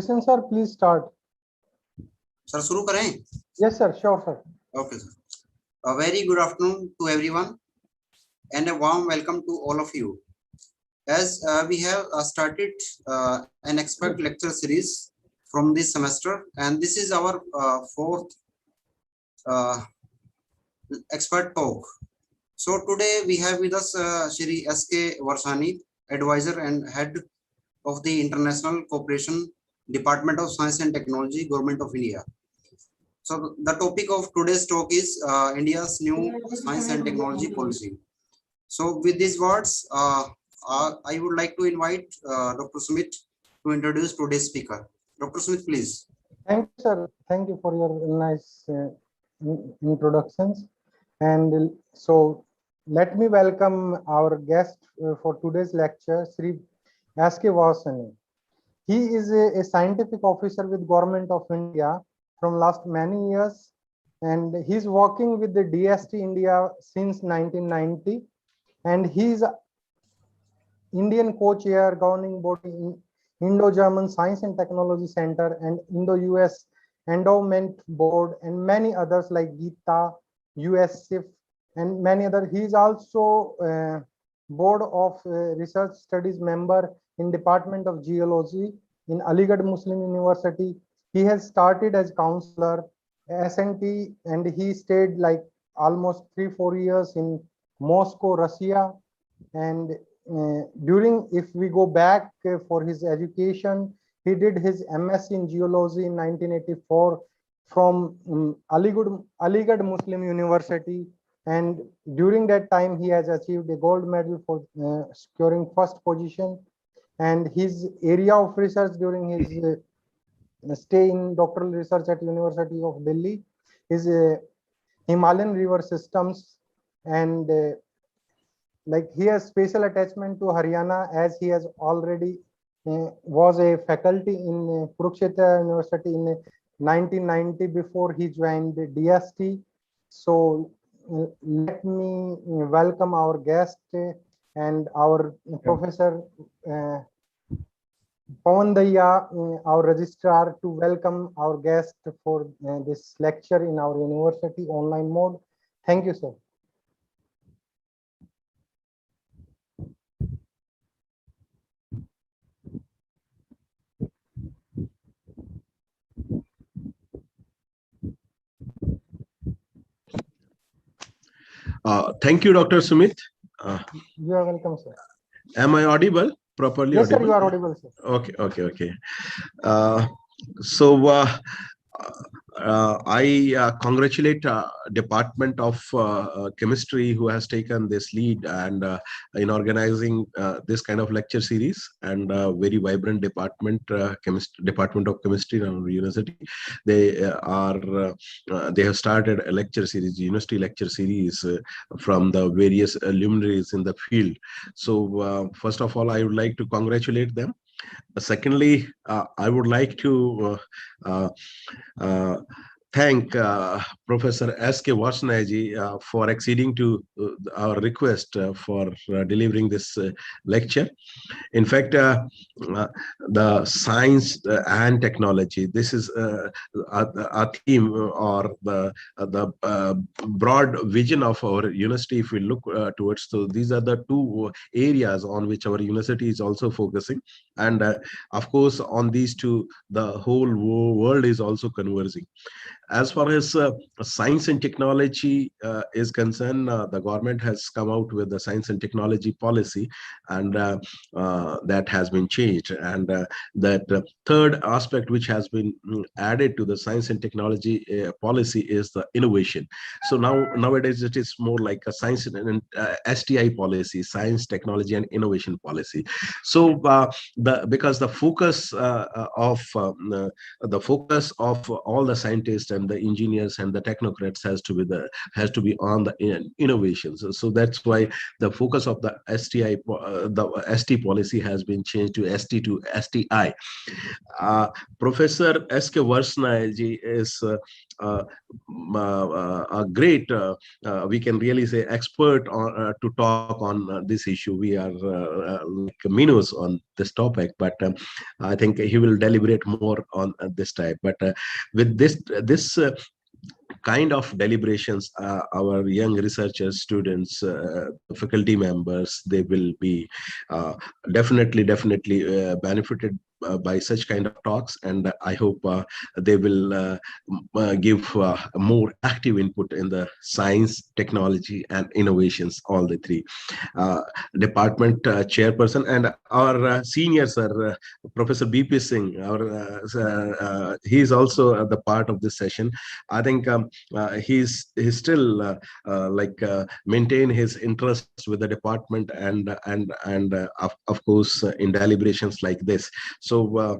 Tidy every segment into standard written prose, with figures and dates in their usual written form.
Listen, sir, please start. Sir, शुरू करें? Yes, sir. Sure, sir. Okay, sir. A very good afternoon to everyone, and a warm welcome to all of you. As we have started an expert lecture series from this semester, and this is our fourth expert talk. So today we have with us Shri K Varshney, advisor and head of the International Corporation, Department of Science and Technology, Government of India. So the topic of today's talk is India's new science and technology policy. So with these words, I would like to invite Dr. Smith to introduce today's speaker. Dr. Smith, please. Thank you, sir. Thank you for your nice introductions. And so let me welcome our guest for today's lecture, Shri K Varshney. He is a scientific officer with Government of India from last many years, and he's working with the DST India since 1990, and he's Indian co-chair governing body in Indo-German Science and Technology Center and Indo-US Endowment Board and many others like Gita, USCIF, and many others. He is also Board of Research Studies member in Department of Geology in Aligarh Muslim University. He has started as counselor SNP, and he stayed like almost 3-4 years in Moscow, Russia. And during, if we go back for his education, he did his MSc in geology in 1984 from Aligarh Muslim University. And during that time, he has achieved a gold medal for securing first position. And his area of research during his stay in doctoral research at University of Delhi is Himalayan river systems, and like he has special attachment to Haryana, as he has already was a faculty in Kurukshetra University in 1990 before he joined the DST. So let me welcome our guest and our Professor Pawan Daya, our registrar, to welcome our guest for this lecture in our university online mode. Thank you, sir. Thank you, Dr. Sumit. You are welcome, sir. Am I audible? Properly yes, audible? Sir, you are audible, sir. Okay. I congratulate Department of Chemistry who has taken this lead and in organizing this kind of lecture series, and very vibrant department, Department of Chemistry in our university. They have started a lecture series, university lecture series from the various luminaries in the field. So first of all, I would like to congratulate them. Secondly, I would like to thank Professor S.K. Varshney for acceding to our request for delivering this lecture. In fact, the science and technology, this is a theme or the broad vision of our university. If we look towards, so these are the two areas on which our university is also focusing. And of course, on these two, the whole world is also converging. As far as science and technology is concerned, the government has come out with the science and technology policy, and that has been changed. And that third aspect which has been added to the science and technology policy is the innovation. So nowadays it is more like a science and STI policy, science, technology, and innovation policy. So because the focus of all the scientists and the engineers and the technocrats has to be on the innovations. So that's why the focus of the STI, the ST policy has been changed to ST to STI. Professor S.K. Varshney is a great, we can really say, expert to talk on this issue. We are like minnows on this topic, but I think he will deliberate more on this type. But with this kind of deliberations, our young researchers, students, faculty members, they will be definitely benefited by such kind of talks, and I hope they will give more active input in the science, technology, and innovations, all the three. Department chairperson and our senior sir, Professor BP Singh, he is also the part of this session. I think he's still like maintain his interest with the department, and of course in deliberations like this. So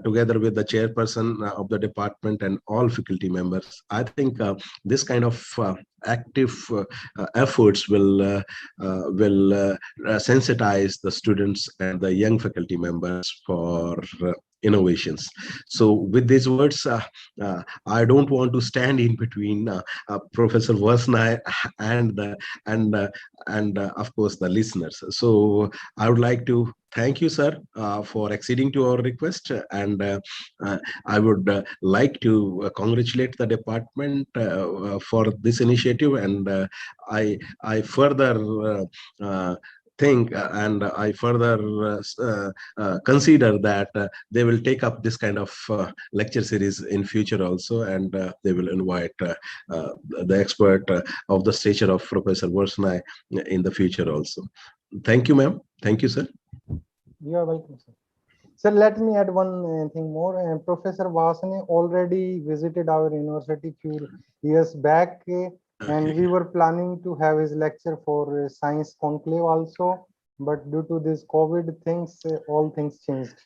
together with the chairperson of the department and all faculty members, I think this kind of active efforts will sensitize the students and the young faculty members for innovations. So with these words, I don't want to stand in between Professor Varshney and of course the listeners. So I would like to thank you, sir, for acceding to our request, and I would like to congratulate the department for this initiative, and I further think and I further consider that they will take up this kind of lecture series in future also, and they will invite the expert of the stature of Professor Varshney in the future also. Thank you, ma'am. Thank you, sir. You are welcome, sir. Sir, let me add one thing more. Professor Varshney already visited our university few years back, and we were planning to have his lecture for science conclave also, but due to this COVID things, all things changed.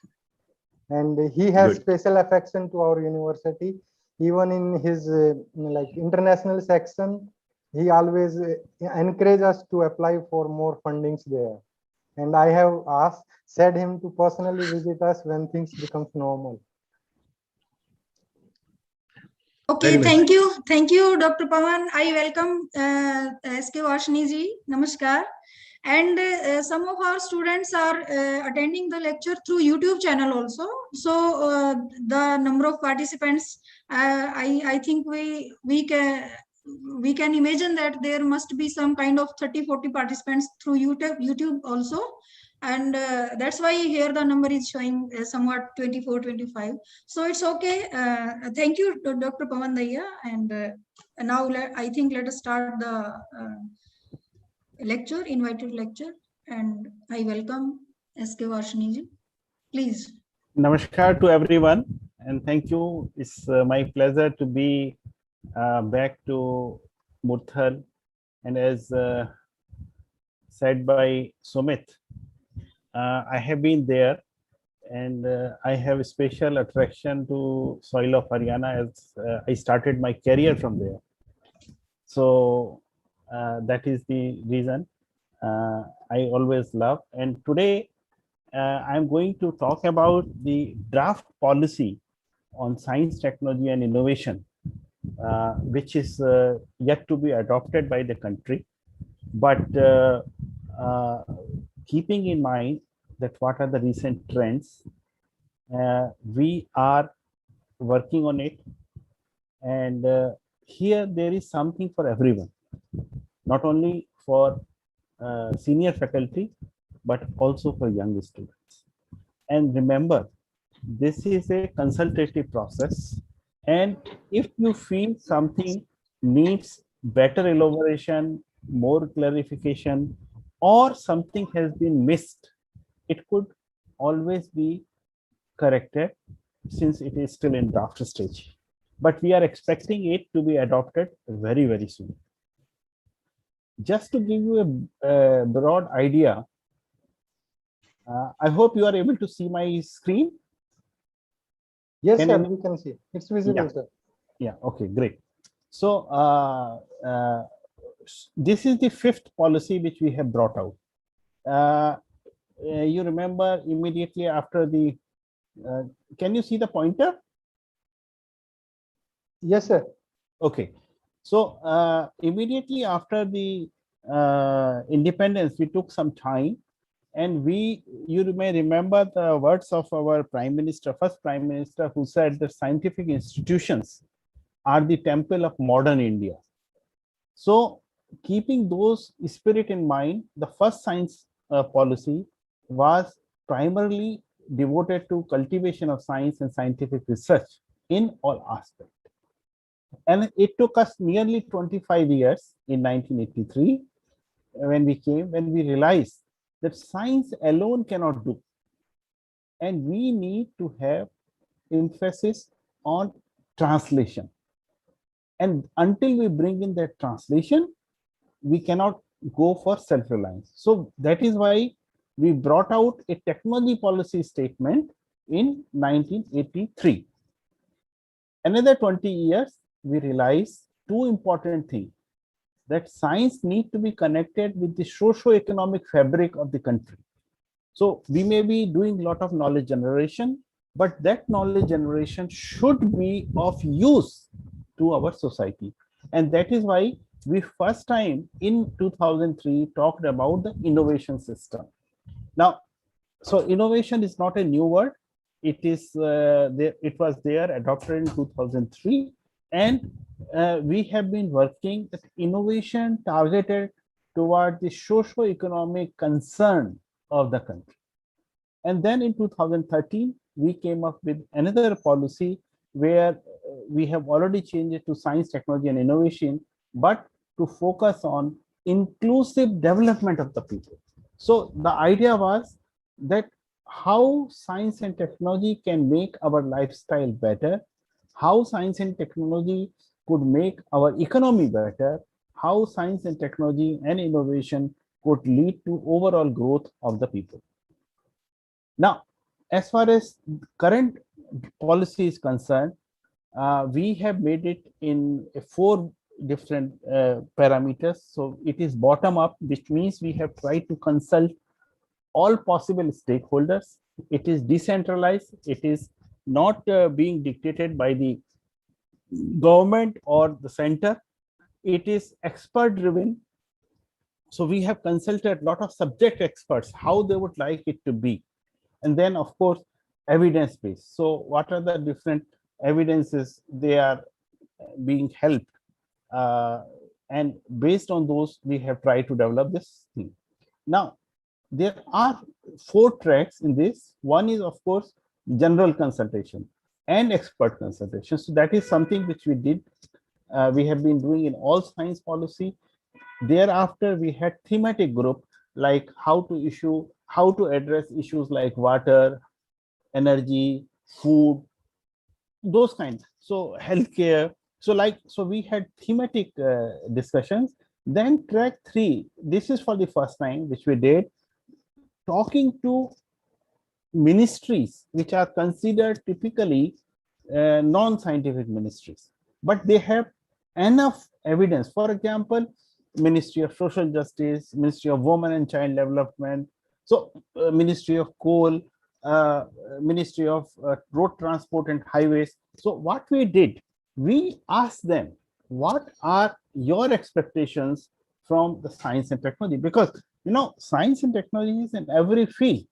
And he has Good. special affection to our university. Even in his like international section, he always encourage us to apply for more fundings there. And I have said him to personally visit us when things becomes normal. Okay, Very thank you, Dr. Pawan. I welcome SK Varshney ji. Namaskar. And some of our students are attending the lecture through YouTube channel also. So the number of participants, I think we can imagine that there must be some kind of 30-40 participants through YouTube also. And that's why here the number is showing somewhat 24-25. So it's okay. Thank you, Dr. Pawan Daya. And now I think let us start the lecture, invited lecture, and I welcome SK Varshney ji. Please. Namaskar to everyone, and thank you. It's my pleasure to be back to Murthal, and as said by Sumit, I have been there, and I have a special attraction to soil of Haryana as I started my career from there. So that is the reason I always love. And today I'm going to talk about the draft policy on science, technology, and innovation, which is yet to be adopted by the country. But keeping in mind that what are the recent trends, we are working on it. And here there is something for everyone, not only for senior faculty, but also for young students. And remember, this is a consultative process. And if you feel something needs better elaboration, more clarification, or something has been missed, it could always be corrected since it is still in draft stage. But we are expecting it to be adopted very, very soon. Just to give you a broad idea, I hope you are able to see my screen. Yes, sir, we can see. It's visible, Yeah. sir. Yeah, okay, great. So this is the fifth policy which we have brought out. You remember immediately after the, can you see the pointer? Yes, sir. Okay. So immediately after the independence, we took some time, and you may remember the words of our Prime Minister, first Prime Minister, who said that scientific institutions are the temple of modern India. So keeping those spirit in mind, the first science policy was primarily devoted to cultivation of science and scientific research in all aspects. And it took us nearly 25 years in 1983 when we realized that science alone cannot do. And we need to have emphasis on translation. And until we bring in that translation, we cannot go for self-reliance. So that is why we brought out a technology policy statement in 1983. Another 20 years, we realized two important things, that science needs to be connected with the socio-economic fabric of the country. So we may be doing a lot of knowledge generation, but that knowledge generation should be of use to our society. And that is why we first time in 2003 talked about the innovation system. Now, so innovation is not a new word. It was there adopted in 2003, and we have been working at innovation targeted toward the socio-economic concern of the country. And then in 2013, we came up with another policy where we have already changed it to science, technology, and innovation, but to focus on inclusive development of the people. So the idea was that how science and technology can make our lifestyle better, how science and technology could make our economy better, how science and technology and innovation could lead to overall growth of the people. Now, as far as current policy is concerned, we have made it in 4 different parameters. So it is bottom up, which means we have tried to consult all possible stakeholders. It is decentralized. It is not being dictated by the government or the center. It is expert driven. So we have consulted a lot of subject experts, how they would like it to be. And then, of course, evidence based. So what are the different evidences they are being helped? And based on those, we have tried to develop this thing. Now, there are 4 tracks in this. One is, of course, general consultation and expert consultation. So that is something which we did. We have been doing in all science policy. Thereafter, we had thematic group, like how to address issues like water, energy, food, those kinds. So healthcare. So we had thematic discussions. Then track 3, this is for the first time, which we did, talking to ministries which are considered typically non-scientific ministries, but they have enough evidence. For example, Ministry of Social Justice, Ministry of Women and Child Development, so Ministry of Coal, Ministry of Road Transport and Highways. So what we did, we asked them, what are your expectations from the science and technology? Because, you know, science and technology is in every field.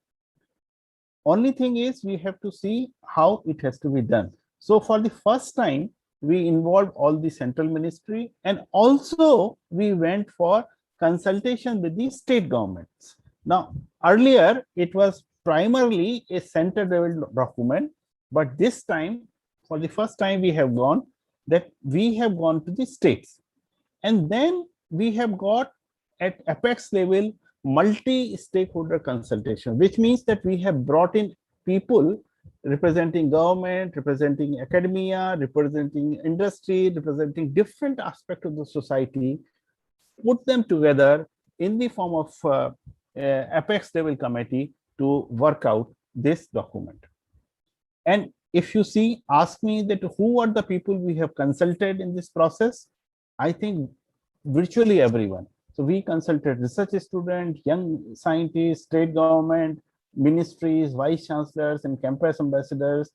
Only thing is we have to see how it has to be done. So for the first time, we involved all the central ministry, and also we went for consultation with the state governments. Now, earlier it was primarily a center level document, but this time, for the first time, we have gone to the states. And then we have got at apex level multi-stakeholder consultation, which means that we have brought in people representing government, representing academia, representing industry, representing different aspects of the society, put them together in the form of apex level committee to work out this document. And if you see, ask me that who are the people we have consulted in this process, I think virtually everyone. So we consulted research students, young scientists, state government, ministries, vice chancellors, and campus ambassadors,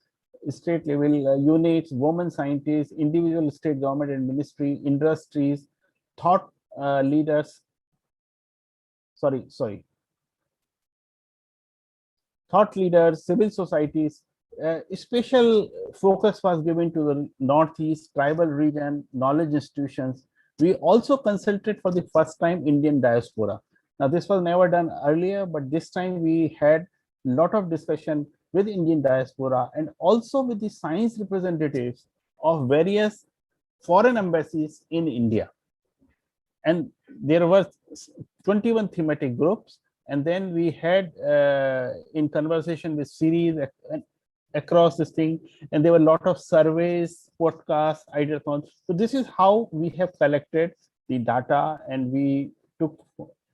state level units, women scientists, individual state government and ministry, industries, thought leaders, thought leaders, civil societies. Special focus was given to the Northeast, tribal region, knowledge institutions. We also consulted for the first time Indian diaspora. Now, this was never done earlier, but this time we had a lot of discussion with Indian diaspora and also with the science representatives of various foreign embassies in India. And there were 21 thematic groups. And then we had in conversation with series across this thing, and there were a lot of surveys, podcasts, ideathons. So this is how we have collected the data and we took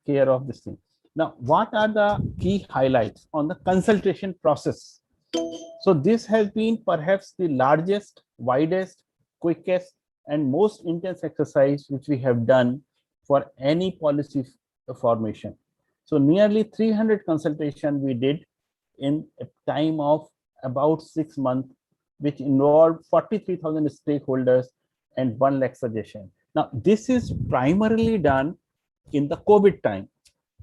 care of this thing. Now, what are the key highlights on the consultation process? So this has been perhaps the largest, widest, quickest, and most intense exercise which we have done for any policy formation. So nearly 300 consultation we did in a time of about 6 months, which involved 43,000 stakeholders and 1 lakh suggestion. Now, this is primarily done in the COVID time.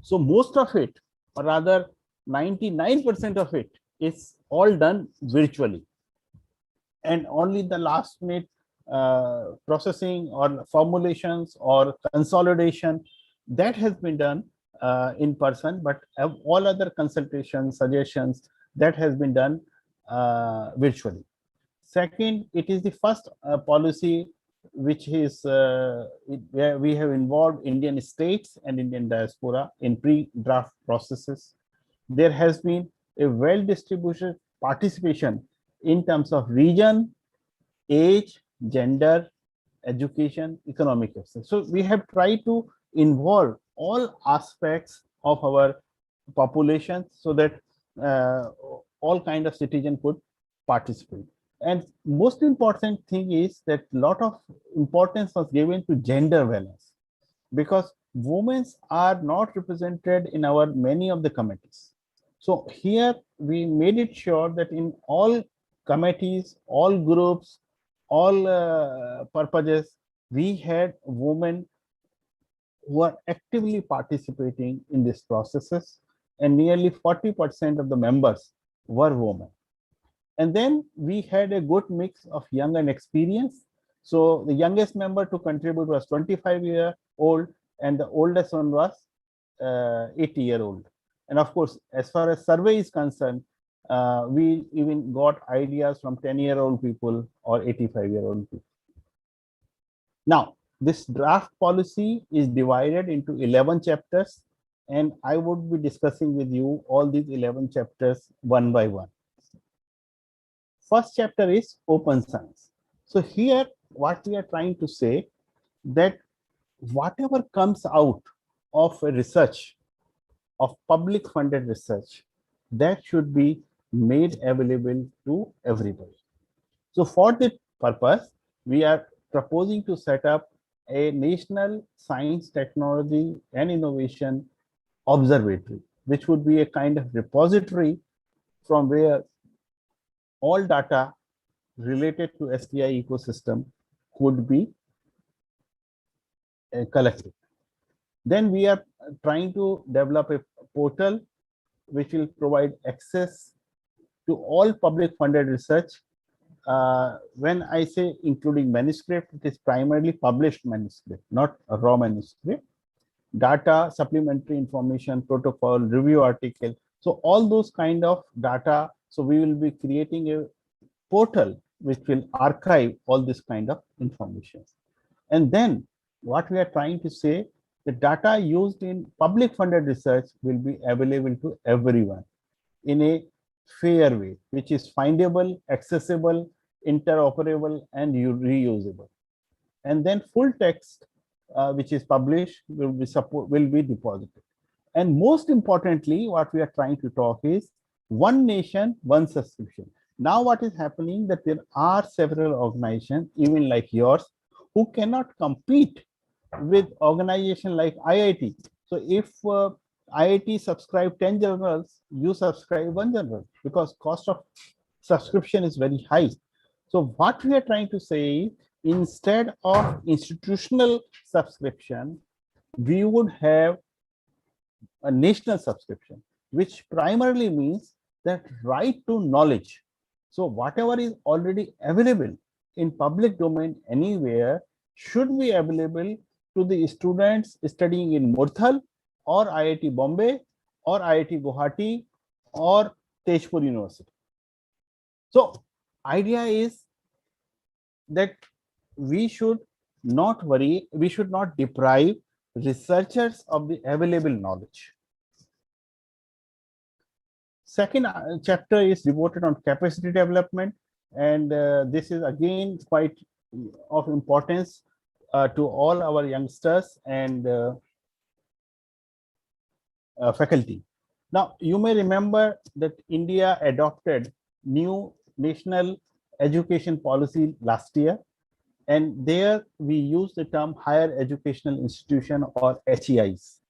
So most of it, or rather 99% of it, is all done virtually. And only the last minute processing or formulations or consolidation, that has been done in person, but all other consultations, suggestions, that has been done virtually. Second, it is the first policy which is where we have involved Indian states and Indian diaspora in pre-draft processes. There has been a well-distributed participation in terms of region, age, gender, education, economic access. So we have tried to involve all aspects of our population so that all kind of citizen could participate. And most important thing is that a lot of importance was given to gender balance, because women are not represented in our many of the committees. So here we made it sure that in all committees, all groups, all purposes, we had women who are actively participating in these processes, and nearly 40% of the members were women. And then we had a good mix of young and experienced. So the youngest member to contribute was 25-year-old, and the oldest one was 80-year-old. And of course, as far as survey is concerned, we even got ideas from 10-year-old people or 85-year-old people. Now, this draft policy is divided into 11 chapters, and I would be discussing with you all these 11 chapters one by one. First chapter is open science. So here, what we are trying to say, that whatever comes out of a research, of public funded research, that should be made available to everybody. So for that purpose, we are proposing to set up a National Science, Technology and Innovation Observatory, which would be a kind of repository from where all data related to STI ecosystem could be collected. Then we are trying to develop a portal which will provide access to all public funded research. When I say including manuscript, it is primarily published manuscript, not a raw manuscript. Data, supplementary information, protocol, review article. So all those kind of data. So we will be creating a portal which will archive all this kind of information. And then what we are trying to say, the data used in public funded research will be available to everyone in a fair way, which is findable, accessible, interoperable, and reusable. And then full text, which is published, will be deposited. And most importantly, what we are trying to talk is one nation, one subscription. Now, what is happening that there are several organizations, even like yours, who cannot compete with organization like IIT. So if IIT subscribe 10 journals, you subscribe 1 journal, because cost of subscription is very high. So what we are trying to say, instead of institutional subscription, we would have a national subscription, which primarily means that right to knowledge. So whatever is already available in public domain anywhere should be available to the students studying in Murthal or IIT Bombay or IIT Guwahati or Tezpur University. So idea is that we should not worry, we should not deprive researchers of the available knowledge. Second chapter is devoted on capacity development, and this is again quite of importance to all our youngsters and faculty. Now, you may remember that India adopted new national education policy last year, and there we use the term higher educational institution or HEIs.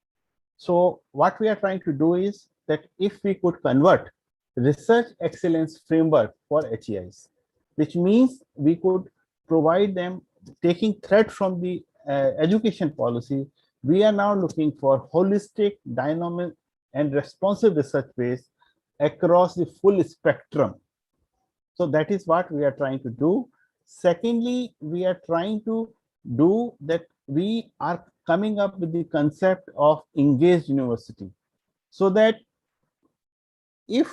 So what we are trying to do is that if we could convert research excellence framework for HEIs, which means we could provide them taking thread from the education policy, we are now looking for holistic, dynamic, and responsive research base across the full spectrum. So that is what we are trying to do. Secondly, we are trying to do that we are coming up with the concept of engaged university, so that if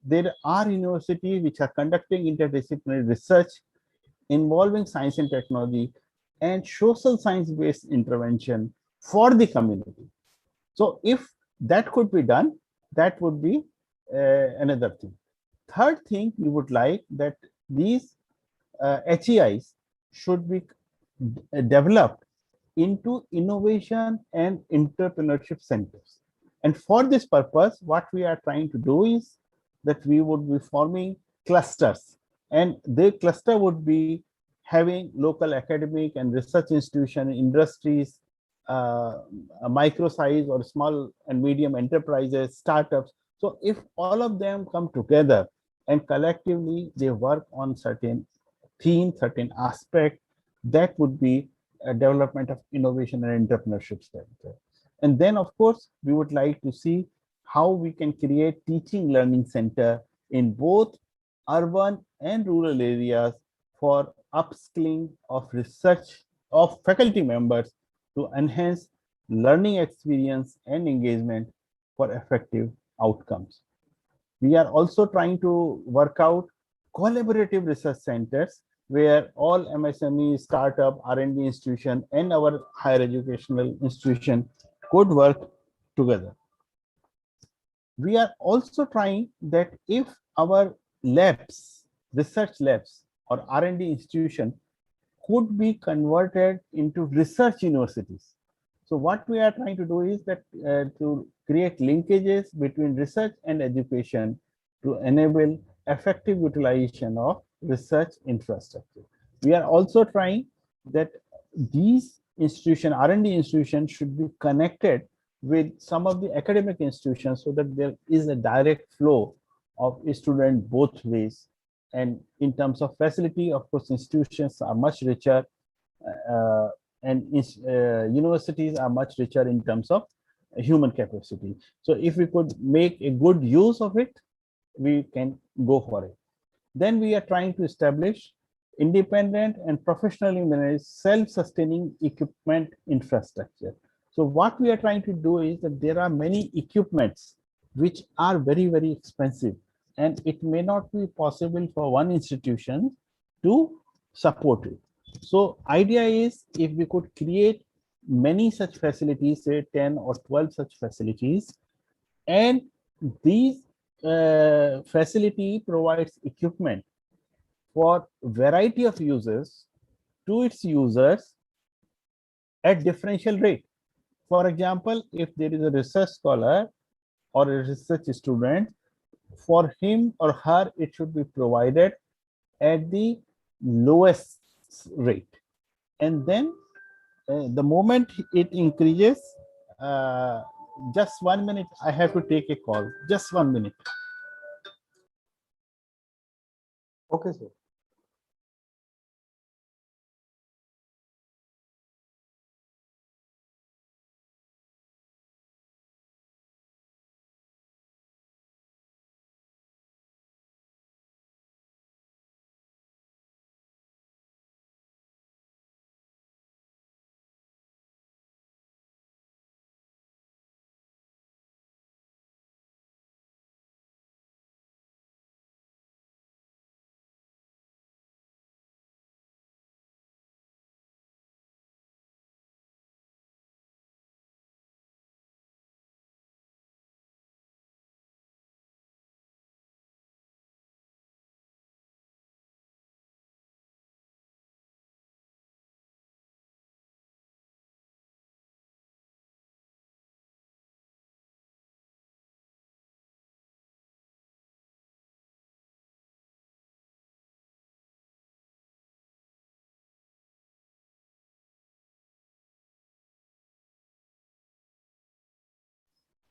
there are universities which are conducting interdisciplinary research involving science and technology and social science-based intervention for the community. So if that could be done, that would be another thing. Third thing, we would like that these HEIs should be developed into innovation and entrepreneurship centers. And for this purpose, what we are trying to do is that we would be forming clusters, and the cluster would be having local academic and research institution, industries, micro size or small and medium enterprises, startups. So if all of them come together and collectively they work on certain theme, certain aspect, that would be a development of innovation and entrepreneurship center. And then, of course, we would like to see how we can create teaching learning center in both urban and rural areas for upskilling of research of faculty members to enhance learning experience and engagement for effective outcomes. We are also trying to work out collaborative research centers where all MSME, startup, R&D institution, and our higher educational institution could work together. We are also trying that if our labs, research labs or R&D institution could be converted into research universities. So what we are trying to do is that to create linkages between research and education to enable effective utilization of research infrastructure. We are also trying that these institutions, R&D institutions, should be connected with some of the academic institutions so that there is a direct flow of a student both ways. And in terms of facility, of course, institutions are much richer and universities are much richer in terms of human capacity. So if we could make a good use of it, we can go for it. Then we are trying to establish independent and professionally managed self-sustaining equipment infrastructure. So what we are trying to do is that there are many equipments which are very, very expensive, and it may not be possible for one institution to support it. So idea is if we could create many such facilities, say 10 or 12 such facilities, and these facility provides equipment for variety of users to its users at differential rate. For example, if there is a research scholar or a research student, for him or her, it should be provided at the lowest rate. And then the moment it increases, just 1 minute, I have to take a call, just 1 minute. Okay, sir.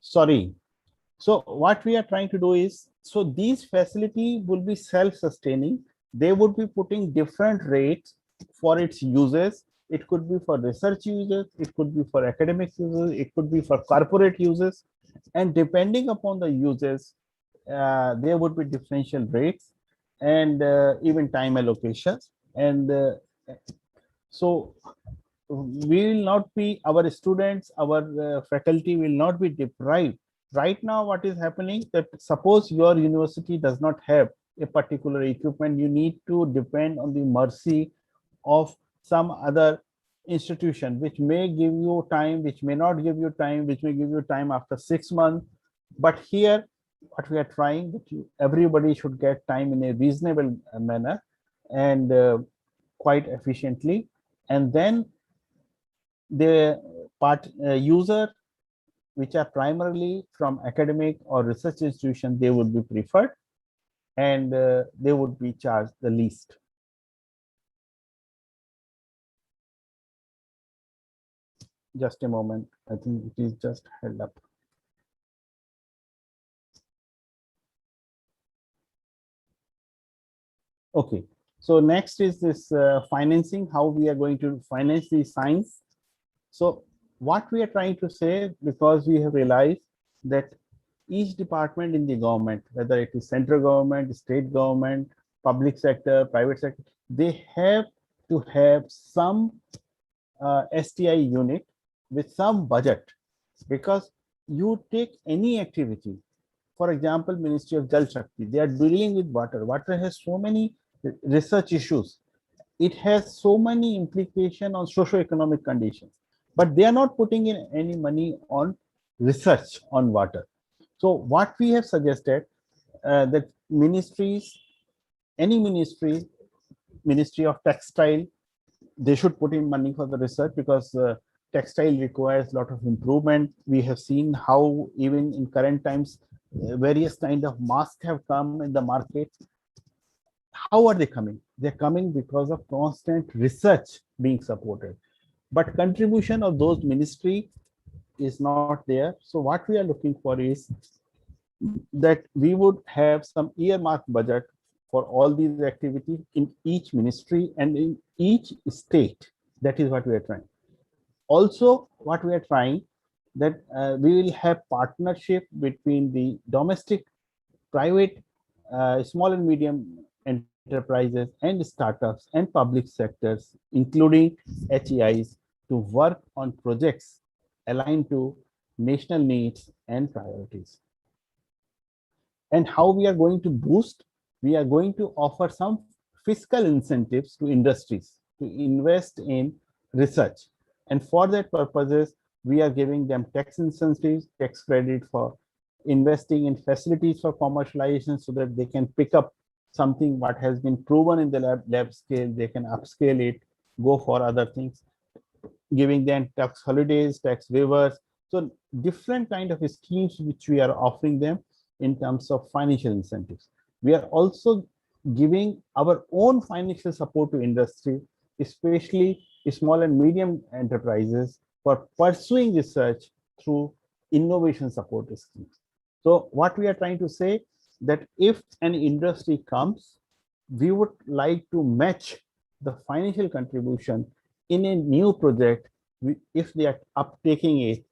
Sorry. So what we are trying to do is, so these facility will be self-sustaining. They would be putting different rates for its users. It could be for research users, it could be for academic users, it could be for corporate users. And depending upon the users, there would be differential rates and even time allocations. And so we will not be, our students, our faculty will not be deprived. Right now what is happening, that suppose your university does not have a particular equipment, you need to depend on the mercy of some other institution, which may give you time, which may not give you time, which may give you time after 6 months. But here what we are trying, that everybody should get time in a reasonable manner and quite efficiently. And then the user which are primarily from academic or research institution, they would be preferred, and they would be charged the least. Just a moment, I think it is just held up. Okay, so next is this financing, how we are going to finance the science. So what we are trying to say, because we have realized that each department in the government, whether it is central government, state government, public sector, private sector, they have to have some STI unit with some budget. Because you take any activity, for example, Ministry of Jal Shakti, they are dealing with water. Water has so many research issues. It has so many implications on socio-economic conditions, but they are not putting in any money on research on water. So what we have suggested, that ministries, any ministry, Ministry of Textile, they should put in money for the research, because textile requires a lot of improvement. We have seen how even in current times, various kind of masks have come in the market. How are they coming? They're coming because of constant research being supported. But contribution of those ministry is not there. So what we are looking for is that we would have some earmark budget for all these activities in each ministry and in each state. That is what we are trying. Also, what we are trying, that we will have partnership between the domestic, private, small and medium enterprises and startups and public sectors, including HEIs, to work on projects aligned to national needs and priorities. And how we are going to boost, we are going to offer some fiscal incentives to industries to invest in research. And for that purposes, we are giving them tax incentives, tax credit for investing in facilities for commercialization, so that they can pick up something what has been proven in the lab scale, they can upscale it, go for other things, giving them tax holidays, tax waivers. So different kind of schemes which we are offering them in terms of financial incentives. We are also giving our own financial support to industry, especially small and medium enterprises, for pursuing research through innovation support schemes. So what we are trying to say, that if an industry comes, we would like to match the financial contribution in a new project if they are uptaking it,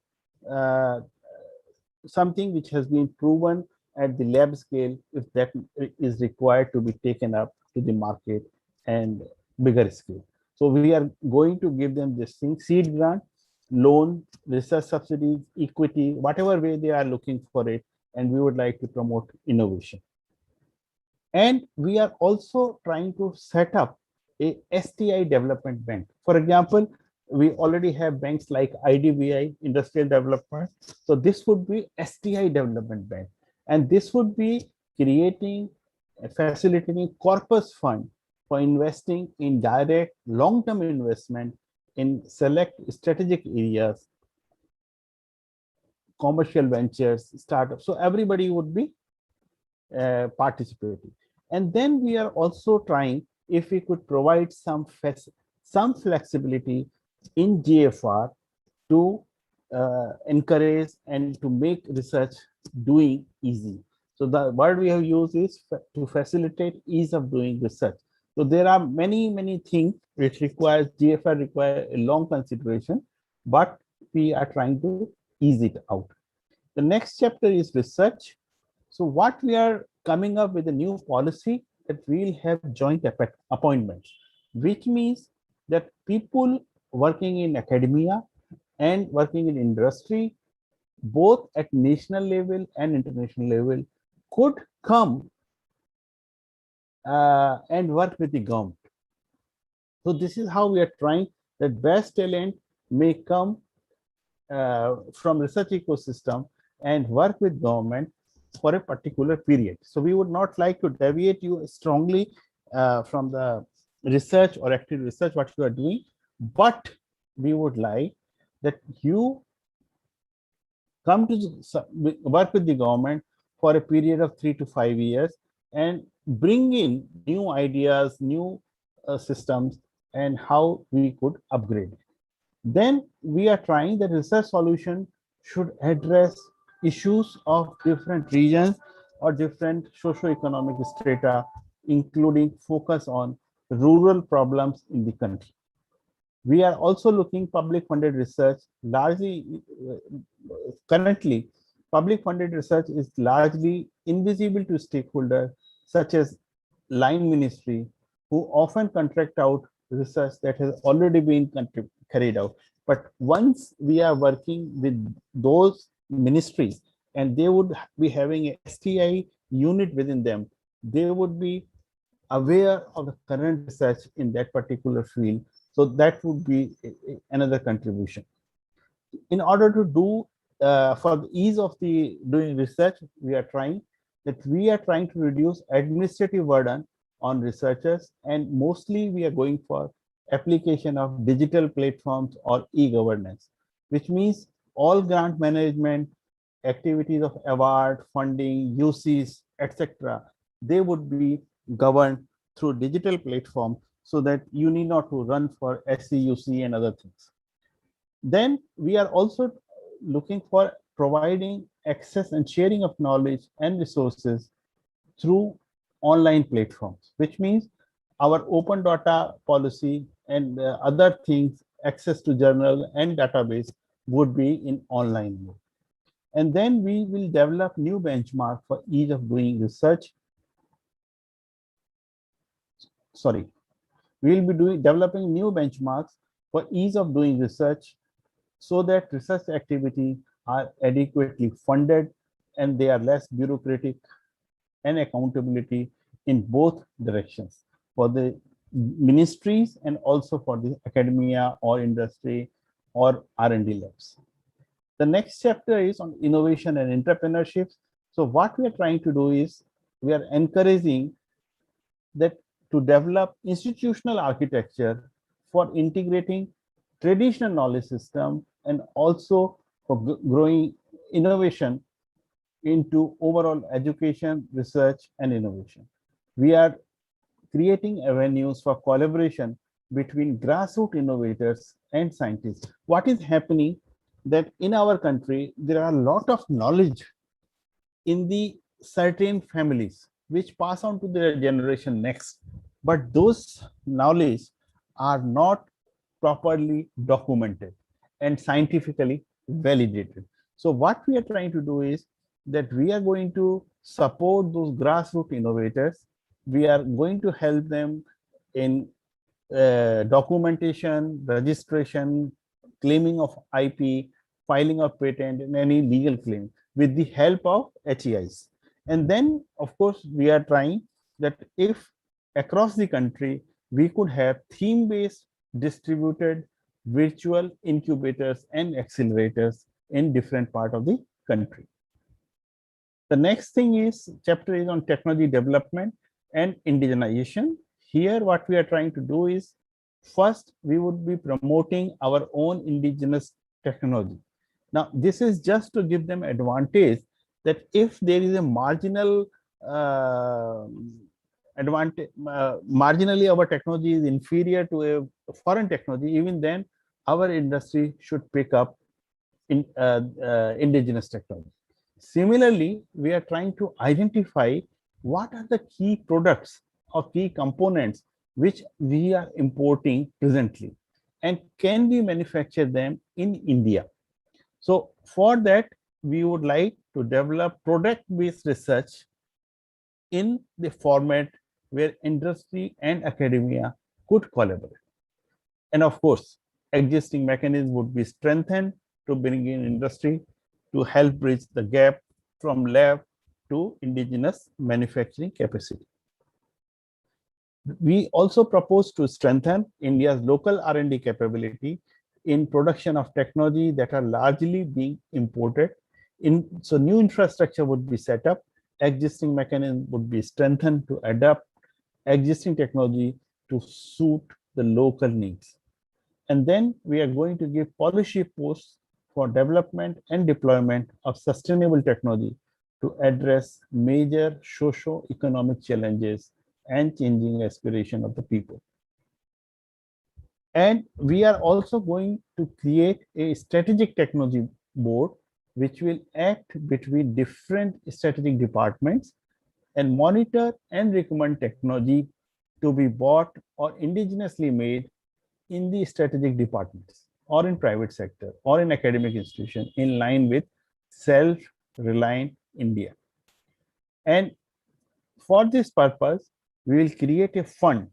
something which has been proven at the lab scale, if that is required to be taken up to the market and bigger scale. So we are going to give them this thing: seed grant, loan, research subsidies, equity, whatever way they are looking for it, and we would like to promote innovation. And we are also trying to set up a STI development bank. For example, we already have banks like IDBI, Industrial Development. So this would be STI development bank. And this would be creating, facilitating corpus fund for investing in direct long-term investment in select strategic areas, commercial ventures, startups. So everybody would be participating. And then we are also trying if we could provide some flexibility in GFR to encourage and to make research doing easy. So the word we have used is to facilitate ease of doing research. So there are many things which requires GFR require a long consideration, but we are trying to ease it out. The next chapter is research. So what we are coming up with a new policy that we'll have joint appointments, which means that people working in academia and working in industry, both at national level and international level, could come and work with the government. So this is how we are trying that best talent may come from research ecosystem and work with government for a particular period. So we would not like to deviate you strongly from the research or active research what you are doing, but we would like that you come to work with the government for a period of 3 to 5 years and bring in new ideas, new systems, and how we could upgrade. Then we are trying the research solution should address issues of different regions or different socio-economic strata, including focus on rural problems in the country. We are also looking public funded research, largely currently public funded research is largely invisible to stakeholders such as line ministry, who often contract out research that has already been carried out. But once we are working with those ministries and they would be having a STI unit within them, they would be aware of the current research in that particular field. So that would be another contribution. In order to do for the ease of the doing research, we are trying to reduce administrative burden on researchers, and mostly we are going for application of digital platforms or e-governance, which means all grant management activities of award, funding, UCs, etc., they would be governed through digital platform, so that you need not to run for SCUC and other things. Then we are also looking for providing access and sharing of knowledge and resources through online platforms, which means our open data policy and other things, access to journal and database would be in online mode. And then we will develop new benchmark for ease of doing research. Sorry, we will be developing new benchmarks for ease of doing research, so that research activities are adequately funded and they are less bureaucratic, and accountability in both directions for the ministries and also for the academia or industry or R&D labs. The next chapter is on innovation and entrepreneurship. So what we are trying to do is we are encouraging that to develop institutional architecture for integrating traditional knowledge system and also for growing innovation into overall education, research, and innovation. We are creating avenues for collaboration between grassroots innovators and scientists. What is happening that in our country, there are a lot of knowledge in the certain families, which pass on to their generation next. But those knowledge are not properly documented and scientifically validated. So what we are trying to do is that we are going to support those grassroots innovators. We are going to help them in documentation, registration, claiming of IP, filing of patent, and any legal claim with the help of HEIs. And then, of course, we are trying that if across the country, we could have theme-based distributed virtual incubators and accelerators in different part of the country. The next thing is chapter is on technology development and indigenization. Here, what we are trying to do is first, we would be promoting our own indigenous technology. Now, this is just to give them advantage that if there is a marginal advantage, marginally our technology is inferior to a foreign technology, even then our industry should pick up in indigenous technology. Similarly, we are trying to identify what are the key products or key components which we are importing presently and can we manufacture them in India. So for that, we would like to develop product-based research in the format where industry and academia could collaborate. And of course, existing mechanisms would be strengthened to bring in industry to help bridge the gap from lab to indigenous manufacturing capacity. We also propose to strengthen India's local R&D capability in production of technology that are largely being imported. So new infrastructure would be set up, existing mechanism would be strengthened to adapt existing technology to suit the local needs. And then we are going to give policy posts for development and deployment of sustainable technology to address major socio-economic challenges and changing aspiration of the people. And we are also going to create a strategic technology board, which will act between different strategic departments and monitor and recommend technology to be bought or indigenously made in the strategic departments or in private sector or in academic institution in line with self-reliant India. And for this purpose, we will create a fund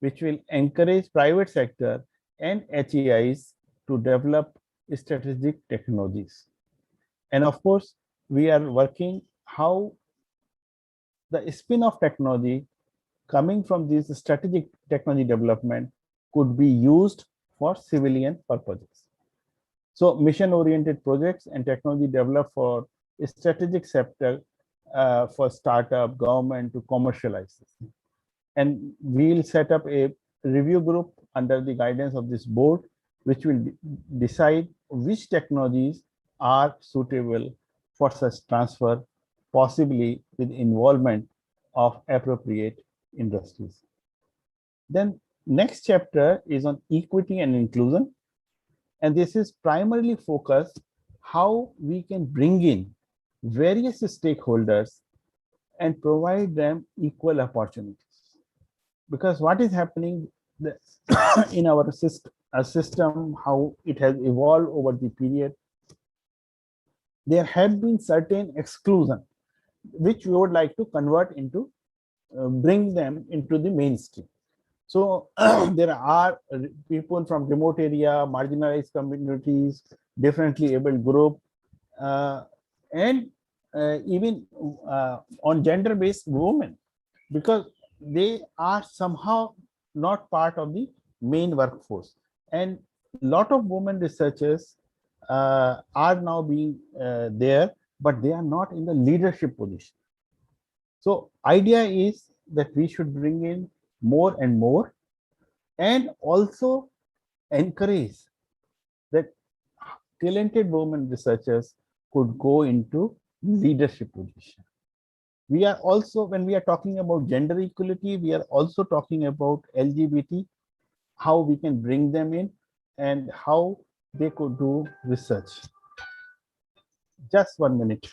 which will encourage private sector and HEIs to develop strategic technologies. And of course, we are working how the spin-off technology coming from this strategic technology development could be used for civilian purposes. So mission-oriented projects and technology developed for strategic sector for startup, government to commercialize this. And we'll set up a review group under the guidance of this board, which will decide which technologies are suitable for such transfer, possibly with involvement of appropriate industries. Then next chapter is on equity and inclusion. And this is primarily focused how we can bring in various stakeholders and provide them equal opportunities. Because what is happening in our system, how it has evolved over the period, there have been certain exclusion, which we would like to convert into, bring them into the mainstream. So there are people from remote area, marginalized communities, differently able group, and even on gender-based women, because they are somehow not part of the main workforce. And a lot of women researchers are now being there, but they are not in the leadership position. So idea is that we should bring in more and more, and also encourage that talented women researchers could go into leadership position. We are also, when we are talking about gender equality, we are also talking about LGBT, how we can bring them in and how they could do research. Just 1 minute.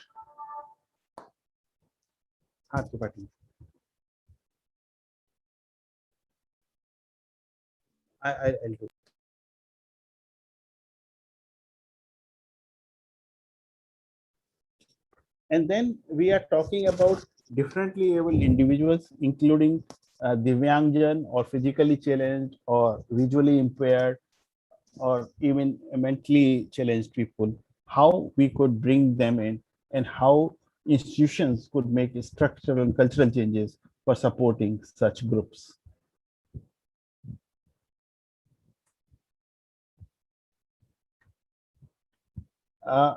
I'll do. And then we are talking about differently able individuals, including Divyangjan or physically challenged or visually impaired or even mentally challenged people, how we could bring them in and how institutions could make structural and cultural changes for supporting such groups.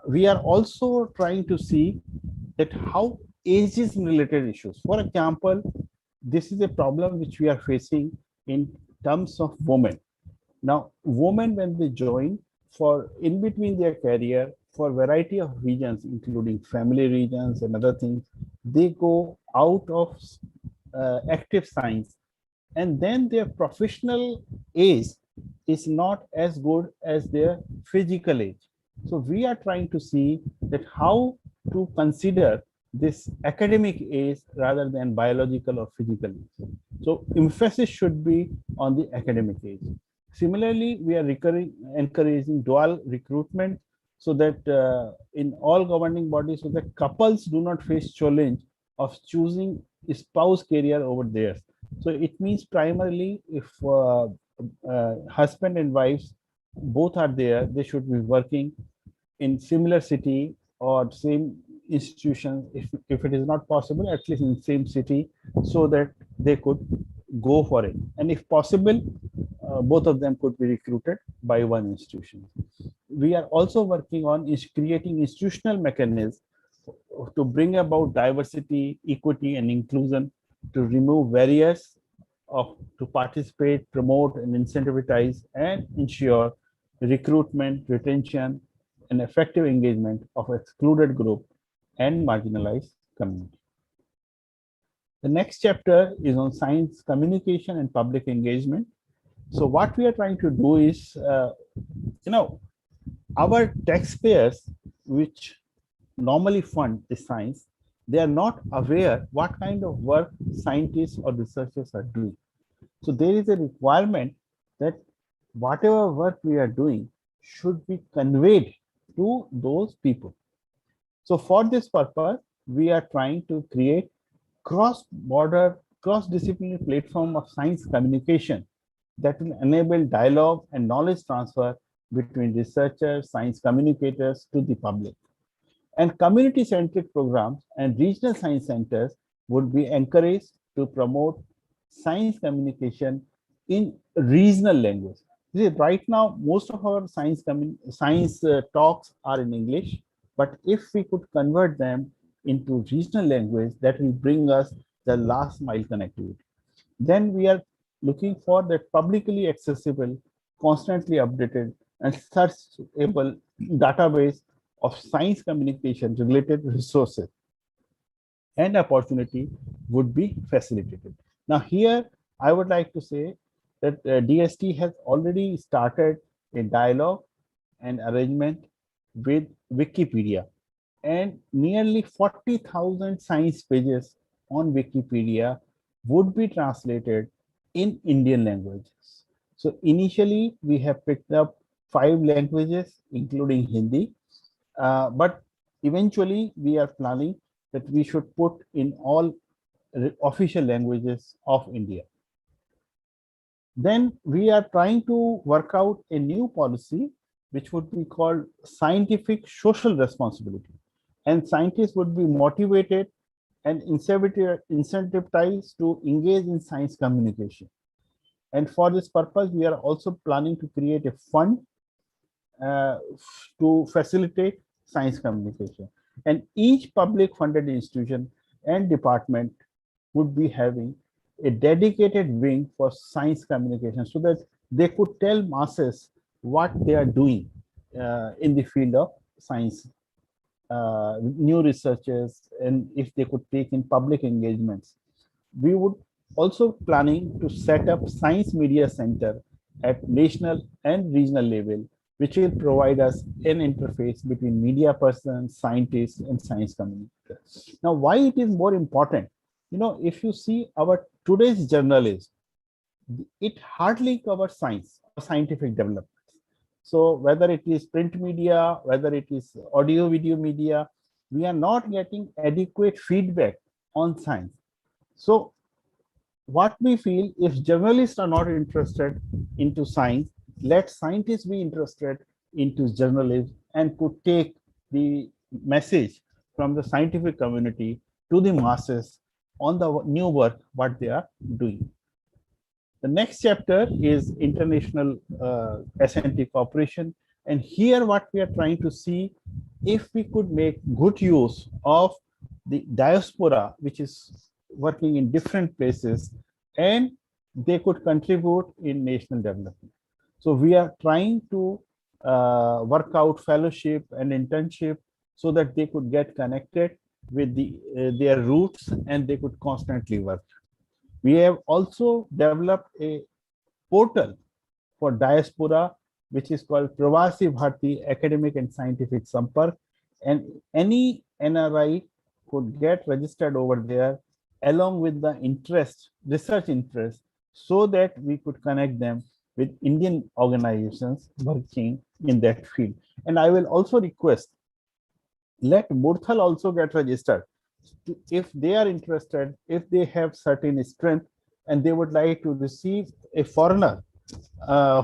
We are also trying to see that how ageism related issues. For example, this is a problem which we are facing in terms of women. Now, women, when they join for in between their career, for variety of reasons, including family reasons and other things, they go out of active science, and then their professional age is not as good as their physical age. So we are trying to see that how to consider this academic age rather than biological or physical age. So emphasis should be on the academic age. Similarly, we are encouraging dual recruitment so that in all governing bodies, so that couples do not face challenge of choosing spouse career over theirs. So it means primarily if husband and wives both are there, they should be working in similar city or same institution. If it is not possible, at least in same city, so that they could go for it. And if possible, both of them could be recruited by one institution. We are also working on creating institutional mechanisms to bring about diversity, equity, and inclusion, to remove barriers to participate, promote, and incentivize, and ensure recruitment, retention, and effective engagement of excluded group and marginalized community. The next chapter is on science communication and public engagement. So what we are trying to do is, our taxpayers, which normally fund the science, they are not aware what kind of work scientists or researchers are doing. So there is a requirement that whatever work we are doing should be conveyed to those people. So for this purpose, we are trying to create cross-border, cross-disciplinary platform of science communication that will enable dialogue and knowledge transfer between researchers, science communicators to the public. And community-centric programs and regional science centers would be encouraged to promote science communication in regional language. See, right now, most of our science talks are in English, but if we could convert them into regional language, that will bring us the last mile connectivity. Then we are looking for that publicly accessible, constantly updated, and searchable database of science communication related resources and opportunity would be facilitated. Now here, I would like to say that DST has already started a dialogue and arrangement with Wikipedia, and nearly 40,000 science pages on Wikipedia would be translated in Indian languages. So initially, we have picked up 5 languages, including Hindi, but eventually we are planning that we should put in all official languages of India. Then we are trying to work out a new policy which would be called scientific social responsibility, and scientists would be motivated and incentivized to engage in science communication. And for this purpose, we are also planning to create a fund to facilitate science communication. And each public funded institution and department would be having a dedicated wing for science communication, so that they could tell masses what they are doing in the field of science, new researchers, and if they could take in public engagements. We would also planning to set up science media center at national and regional level, which will provide us an interface between media persons, scientists, and science communicators. Now, why it is more important? If you see our today's journalists, it hardly covers science or scientific development. So whether it is print media, whether it is audio video media, we are not getting adequate feedback on science. So what we feel, if journalists are not interested into science, let scientists be interested into journalism and could take the message from the scientific community to the masses on the new work what they are doing. The next chapter is international SNP Corporation. And here what we are trying to see, if we could make good use of the diaspora, which is working in different places, and they could contribute in national development. So we are trying to work out fellowship and internship so that they could get connected with their roots and they could constantly work. We have also developed a portal for diaspora, which is called Pravasi Bharti Academic and Scientific Sampark, and any NRI could get registered over there along with the interest, research interest, so that we could connect them with Indian organizations working in that field. And I will also request, let Murthal also get registered. If they are interested, if they have certain strength and they would like to receive a foreigner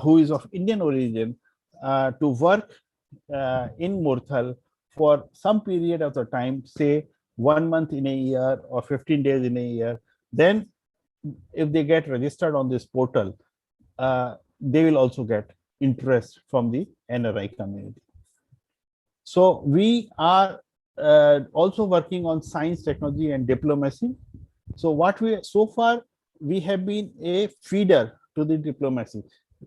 who is of Indian origin to work in Murthal for some period of the time, say 1 month in a year or 15 days in a year, then if they get registered on this portal, they will also get interest from the NRI community. So we are also working on science, technology, and diplomacy. So what we so far, we have been a feeder to the diplomacy.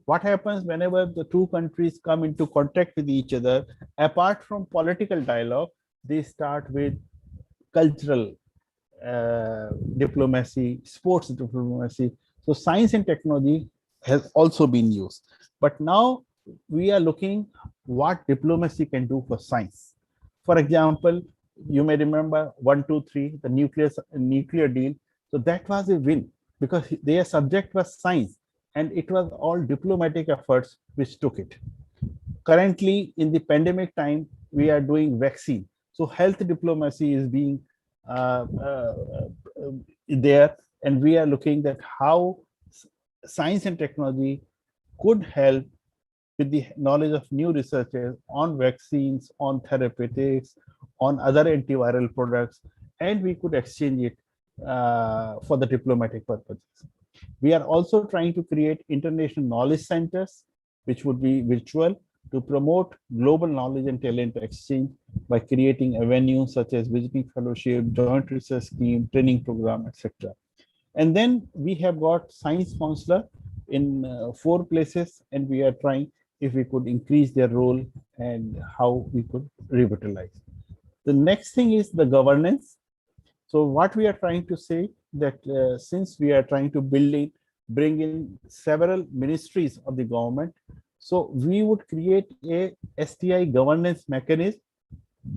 What happens whenever the two countries come into contact with each other, apart from political dialogue, they start with cultural diplomacy, sports diplomacy. So science and technology has also been used. But now we are looking what diplomacy can do for science. For example, you may remember 123, the nuclear deal. So that was a win because their subject was science, and it was all diplomatic efforts which took it. Currently, in the pandemic time, we are doing vaccine. So health diplomacy is being there, and we are looking at how science and technology could help with the knowledge of new researchers on vaccines, on therapeutics, on other antiviral products, and we could exchange it for the diplomatic purposes. We are also trying to create international knowledge centers, which would be virtual, to promote global knowledge and talent exchange by creating avenues such as visiting fellowship, joint research scheme, training program, etc. And then we have got science counselor in 4 places, and we are trying if we could increase their role and how we could revitalize. The next thing is the governance. So what we are trying to say that since we are trying to bring in several ministries of the government, so we would create a STI governance mechanism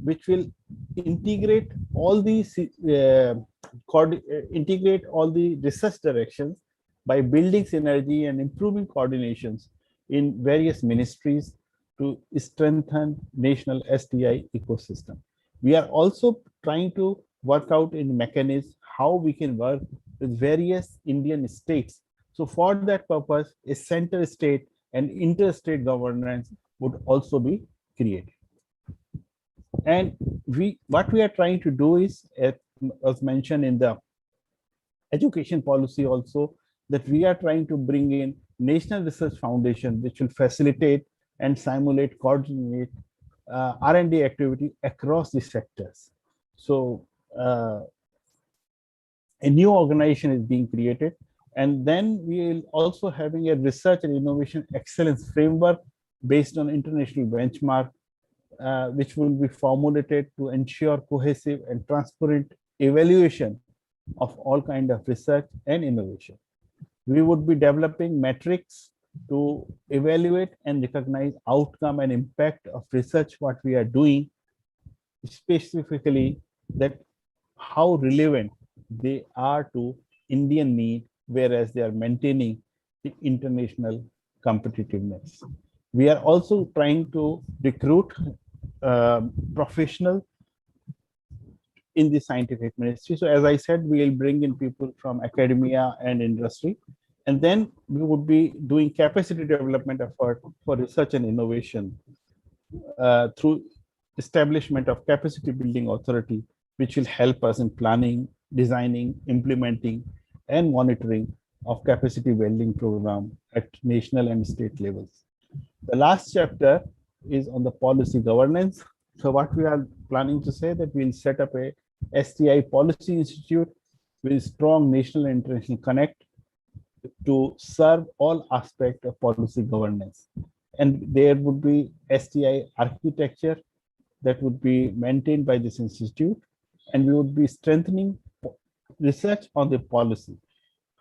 which will integrate all these integrate all the research directions by building synergy and improving coordinations in various ministries to strengthen national STI ecosystem. We are also trying to work out in mechanisms how we can work with various Indian states. So for that purpose, a center state and interstate governance would also be created. And what we are trying to do is, as mentioned in the education policy also, that we are trying to bring in National Research Foundation, which will facilitate and simulate, coordinate R&D activity across the sectors. So a new organization is being created. And then we will also having a research and innovation excellence framework based on international benchmark, which will be formulated to ensure cohesive and transparent evaluation of all kind of research and innovation. We would be developing metrics to evaluate and recognize outcome and impact of research what we are doing, specifically that how relevant they are to Indian need, whereas they are maintaining the international competitiveness. We are also trying to recruit professionals in the scientific ministry. So as I said, we will bring in people from academia and industry, and then we would be doing capacity development effort for research and innovation through establishment of capacity building authority, which will help us in planning, designing, implementing, and monitoring of capacity building program at national and state levels. The last chapter is on the policy governance. So what we are planning to say that we'll set up a STI Policy Institute with strong national and international connect to serve all aspects of policy governance. And there would be STI architecture that would be maintained by this institute, and we would be strengthening research on the policy,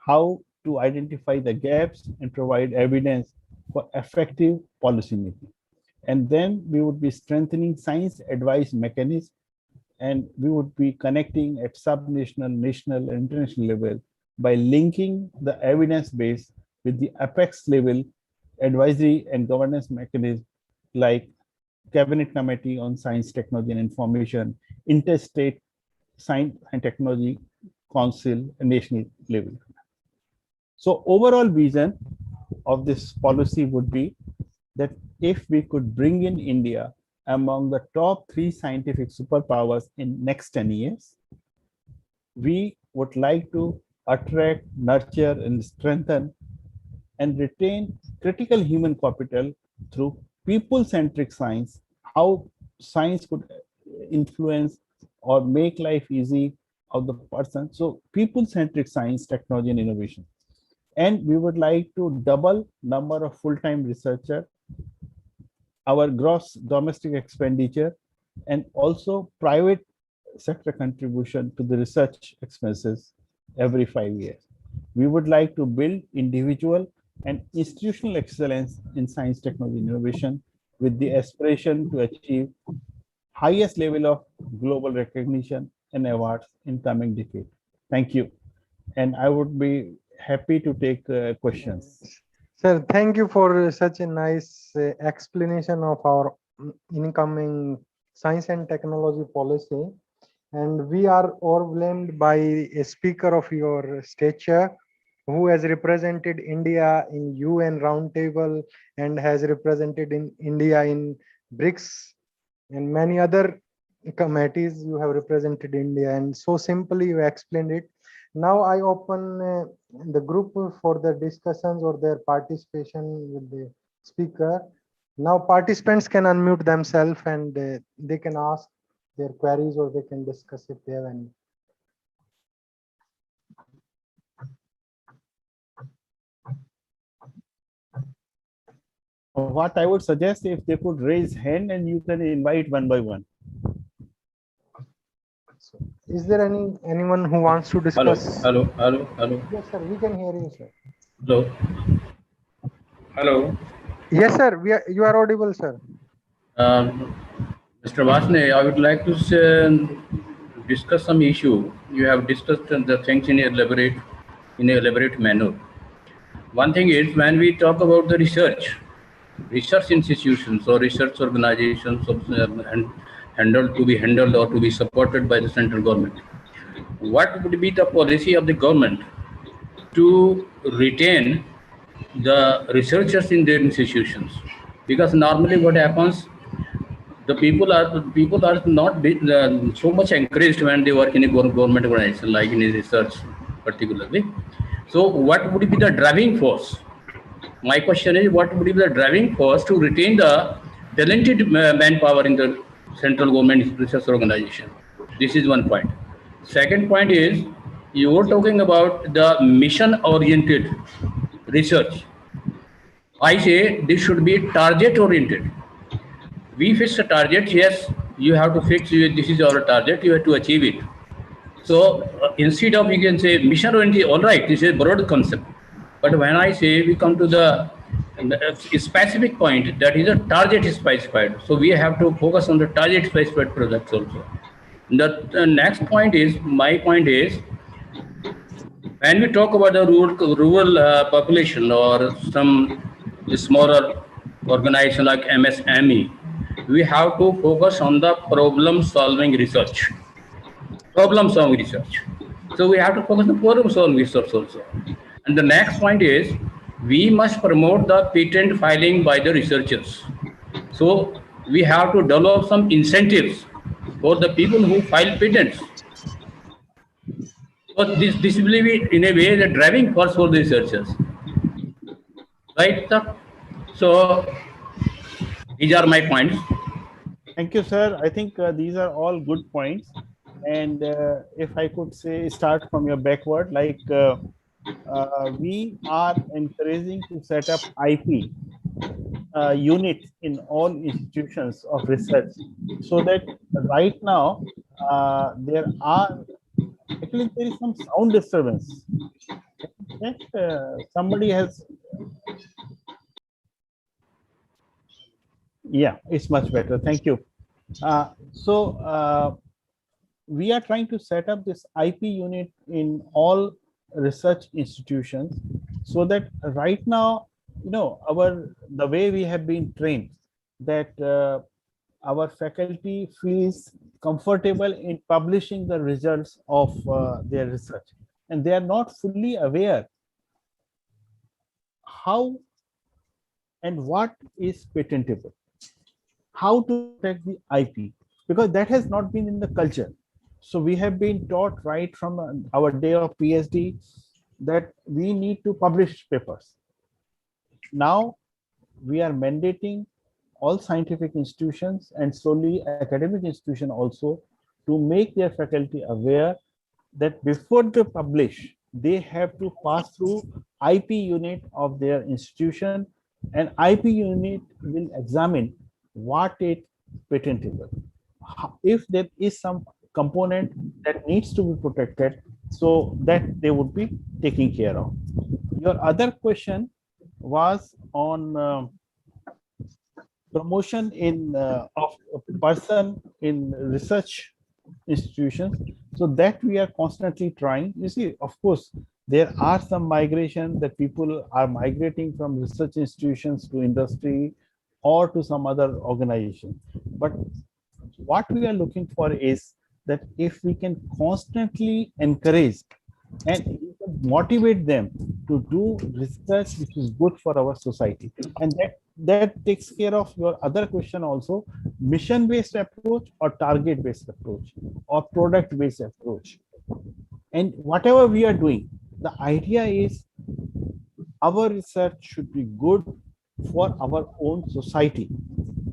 how to identify the gaps and provide evidence for effective policy making. And then we would be strengthening science advice mechanism, and we would be connecting at sub-national, national, and international level by linking the evidence base with the apex level advisory and governance mechanism like Cabinet Committee on Science, Technology, and Information, Interstate Science and Technology Council, and national level. So overall vision of this policy would be that if we could bring in India among the top 3 scientific superpowers in next 10 years, we would like to attract, nurture, and strengthen and retain critical human capital through people-centric science, how science could influence or make life easy of the person. So people-centric science, technology, and innovation. And we would like to double number of full-time researchers, our gross domestic expenditure, and also private sector contribution to the research expenses every 5 years. We would like to build individual and institutional excellence in science, technology, and innovation with the aspiration to achieve highest level of global recognition and awards in coming decade. Thank you. And I would be happy to take questions. Sir, thank you for such a nice explanation of our incoming science and technology policy. And we are overwhelmed by a speaker of your stature who has represented India in UN Roundtable and has represented in India in BRICS and many other committees. You have represented India, and so simply you explained it. Now I open the group for the discussions or their participation with the speaker. Now participants can unmute themselves and they can ask their queries or they can discuss if they have any. What I would suggest, if they could raise hand and you can invite one by one. Is there anyone who wants to discuss? Hello. Yes, sir. We can hear you, sir. Hello. Yes, sir. You are audible, sir. Mr. Varshney, I would like to discuss some issue. You have discussed the things in a elaborate manner. One thing is, when we talk about the research institutions or research organizations to be handled or to be supported by the central government, what would be the policy of the government to retain the researchers in their institutions? Because normally what happens, the people are not so much encouraged when they work in a government organization, like in a research particularly. So what would be the driving force? My question is, what would be the driving force to retain the talented manpower in the central government research organization? This is one point. Second point is, you were talking about the mission-oriented research. I say this should be target-oriented. We fix a target, yes, you have to fix it, this is our target, you have to achieve it. So instead of, you can say mission-oriented, all right, this is a broad concept. But when I say we come to the specific point, that is a target specified. So we have to focus on the target specified products also. The next point is, my point is, When we talk about the rural population or some smaller organization like MSME, we have to focus on the problem solving research. Problem solving research. So we have to focus on problem solving research also. And the next point is we must promote the patent filing by the researchers. So we have to develop some incentives for the people who file patents. So this will be in a way the driving force for the researchers, right? Sir? So these are my points. Thank you, sir. I think these are all good points. And if I could say, start from your backward, like we are encouraging to set up IP units in all institutions of research, so that right now there are actually there is some sound disturbance. Somebody has. Yeah, it's much better. Thank you. So we are trying to set up this IP unit in all research institutions, so that right now, you know, the way we have been trained, that our faculty feels comfortable in publishing the results of their research, and they are not fully aware how and what is patentable, how to protect the IP, because that has not been in the culture. So we have been taught right from our day of PhD that we need to publish papers. Now we are mandating all scientific institutions and slowly academic institutions also to make their faculty aware that before they publish, they have to pass through IP unit of their institution, and IP unit will examine what is patentable. If there is some component that needs to be protected, so that they would be taken care of. Your other question was on promotion in of a person in research institutions. So that we are constantly trying. You see, of course, there are some migration that people are migrating from research institutions to industry or to some other organization. But what we are looking for is that if we can constantly encourage and motivate them to do research which is good for our society, and that takes care of your other question also, mission based approach or target based approach or product based approach. And whatever we are doing, the idea is our research should be good for our own society,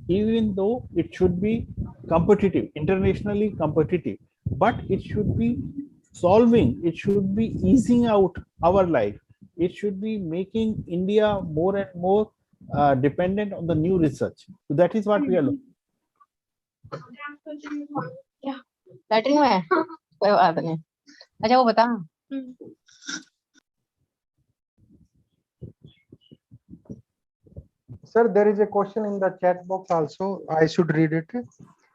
even though it should be competitive, internationally competitive, but it should be solving, it should be easing out our life, it should be making India more and more dependent on the new research. So that is what we are looking. Battery में है कोई बात नहीं अच्छा वो बता Sir, there is a question in the chat box also. I should read it.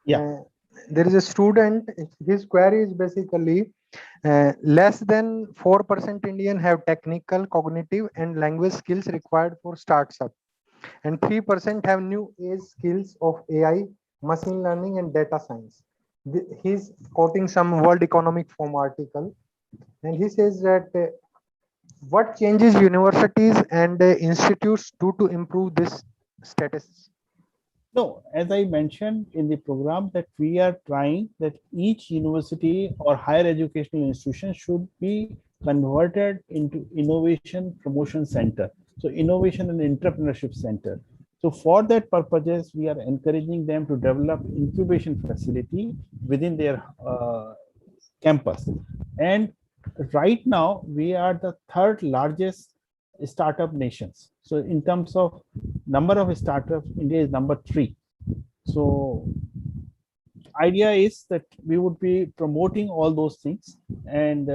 Yeah. There is a student, his query is basically less than 4% Indian have technical, cognitive and language skills required for startup, and 3% have new age skills of AI, machine learning and data science. He's quoting some World Economic Forum article, and he says that what changes universities and institutes do to improve this status? No, as I mentioned in the program, that we are trying that each university or higher educational institution should be converted into innovation promotion center. So innovation and entrepreneurship center. So for that purposes, we are encouraging them to develop incubation facility within their campus. And right now we are the third largest startup nations. So in terms of number of startups, India is number 3. So idea is that we would be promoting all those things, and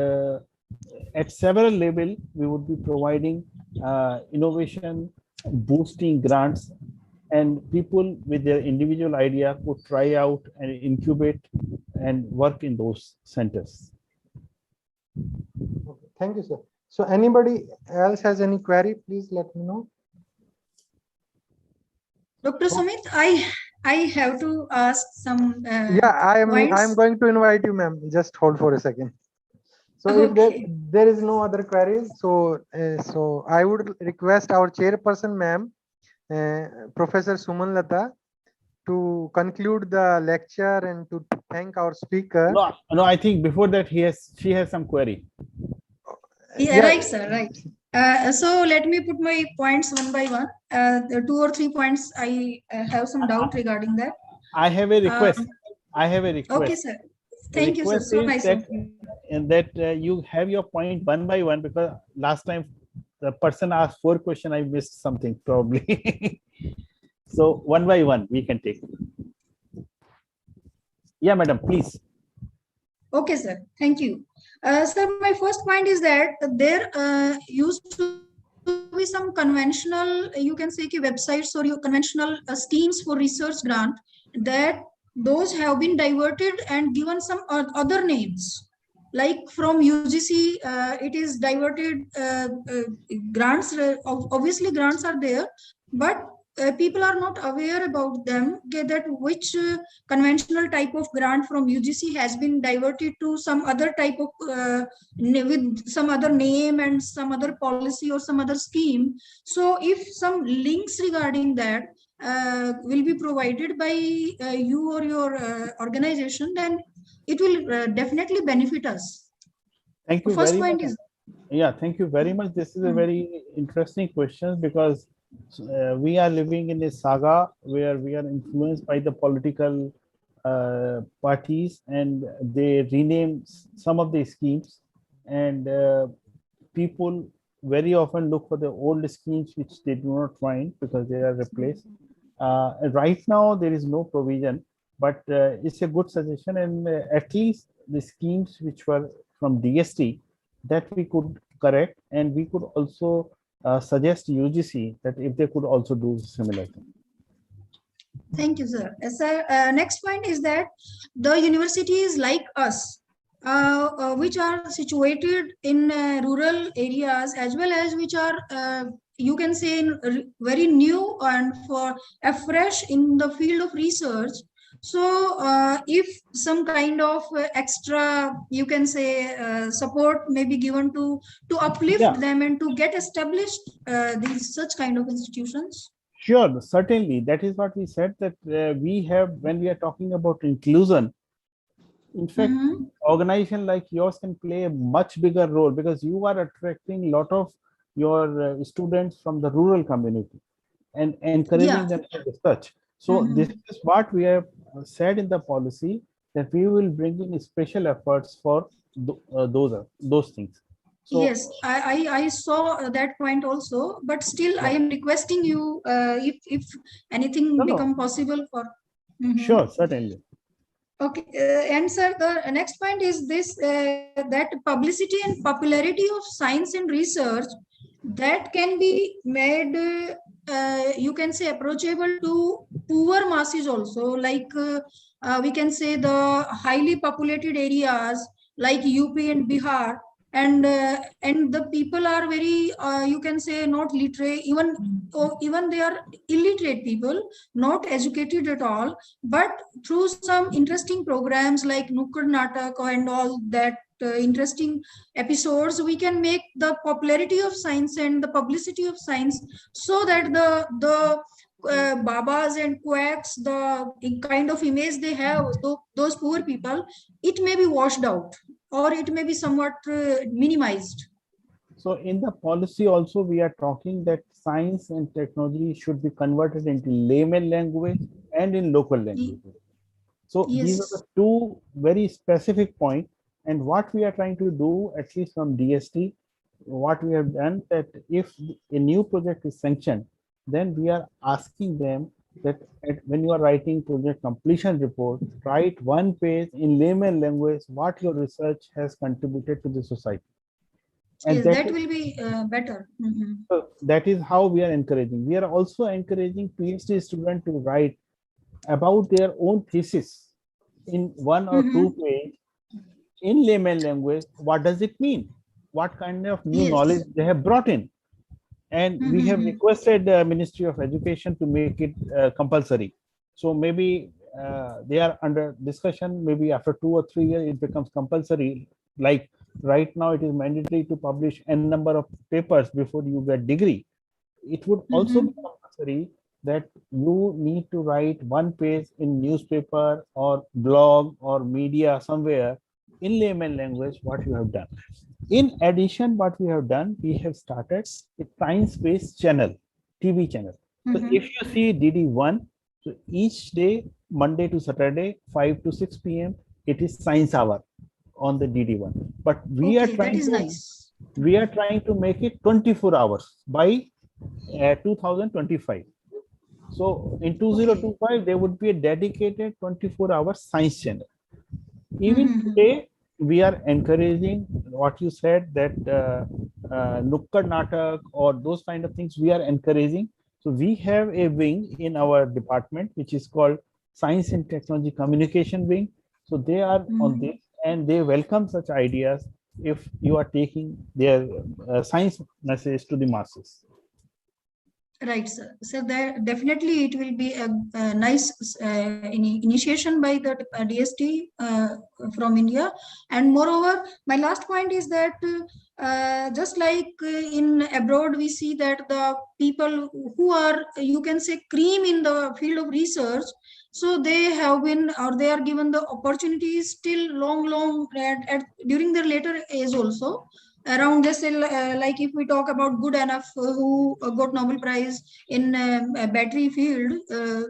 at several level we would be providing innovation boosting grants, and people with their individual idea could try out and incubate and work in those centers. Okay, Thank you, sir. So anybody else has any query, please let me know. Dr. Sumit, I have to ask some Yeah, I'm points. going to invite you, ma'am. Just hold for a second. So if Okay. there is no other queries, so I would request our chairperson, ma'am, Professor Suman Lata, to conclude the lecture and to thank our speaker. No, I think before that she has some query. Yeah, right, sir, right. So let me put my points one by one. The 2 or 3 points I have some doubt regarding that. I have a request. I have a Okay, request. sir. The Thank you, sir. request So is nice that, of you. you have your point one by one, because last time the person asked 4 questions, I missed something probably. So one by one we can take. Yeah, madam, please. Okay, sir. Thank you. Sir, my first point is that there used to be some conventional, you can say, websites or your conventional schemes for research grant, that those have been diverted and given some other names. Like from UGC, it is diverted grants. Obviously, grants are there, but people are not aware about them. Okay, that which conventional type of grant from UGC has been diverted to some other type of with some other name and some other policy or some other scheme. So if some links regarding that will be provided by you or your organization, then it will definitely benefit us. Thank you First very much. point is, Yeah, thank you very much. This is a very interesting question, because we are living in a saga where we are influenced by the political parties, and they rename some of the schemes, and people very often look for the old schemes which they do not find because they are replaced. Right now there is no provision, but it's a good suggestion, and at least the schemes which were from DST, that we could correct, and we could also suggest UGC that if they could also do similar thing. thank you, sir. Sir, next point is that the universities like us, which are situated in rural areas, as well as which are, you can say, very new and for fresh in the field of research. So if some kind of extra, you can say, support may be given to uplift Yeah. them and to get established these such kind of institutions. Sure, certainly. That is what we said, that we have, when we are talking about inclusion, in fact, organization like yours can play a much bigger role, because you are attracting a lot of your students from the rural community and encouraging them to research. So this is what we have said in the policy, that we will bring in special efforts for those things. So, yes, I saw that point also, but still I am requesting you, if anything become possible for. Sure, certainly. Okay, and sir, the next point is this, that publicity and popularity of science and research, that can be made, you can say, approachable to poor masses also, like we can say the highly populated areas like UP and Bihar, and the people are very, you can say, not literate, even they are illiterate people, not educated at all, but through some interesting programs like Nukkad Natak and all that interesting episodes, we can make the popularity of science and the publicity of science, so that the babas and quacks, the kind of image they have, those poor people, it may be washed out, or it may be somewhat minimized. So in the policy also, we are talking that science and technology should be converted into layman language and in local languages. So these are the 2 very specific points. And what we are trying to do, at least from DST, what we have done, that if a new project is sanctioned, then we are asking them that when you are writing project completion report, write 1 page in layman language what your research has contributed to the society. And yes, that will be better. So that is how we are encouraging. We are also encouraging PhD students to write about their own thesis in 1 or 2 pages in layman language. What does it mean? what kind of new Yes. knowledge they have brought in. And we have Mhm. requested the Ministry of Education to make it compulsory. So maybe they are under discussion. Maybe after 2 or 3 years, it becomes compulsory. Like right now, it is mandatory to publish n number of papers before you get degree. It would also be compulsory that you need to write one page in newspaper or blog or media somewhere in layman language what you have done. In addition, what we have done, we have started a science-based channel, TV channel. So if you see DD1, so each day, Monday to Saturday, 5 to 6 p.m., it is science hour on the DD1. But we are Okay, that trying is to nice. make it 24 hours by 2025. So in 2025, there would be a dedicated 24-hour science channel. Even today, we are encouraging what you said, that Nukkad Natak or those kind of things we are encouraging. So we have a wing in our department, which is called Science and Technology Communication Wing. So they are on this and they welcome such ideas if you are taking their science message to the masses. Right, sir. So that definitely it will be a nice initiation by the DST from India. And moreover, my last point is that just like in abroad, we see that the people who are, you can say, cream in the field of research, so they have been, or they are given the opportunities till long during their later age also. Around this, like if we talk about Good Enough, who got Nobel Prize in battery field,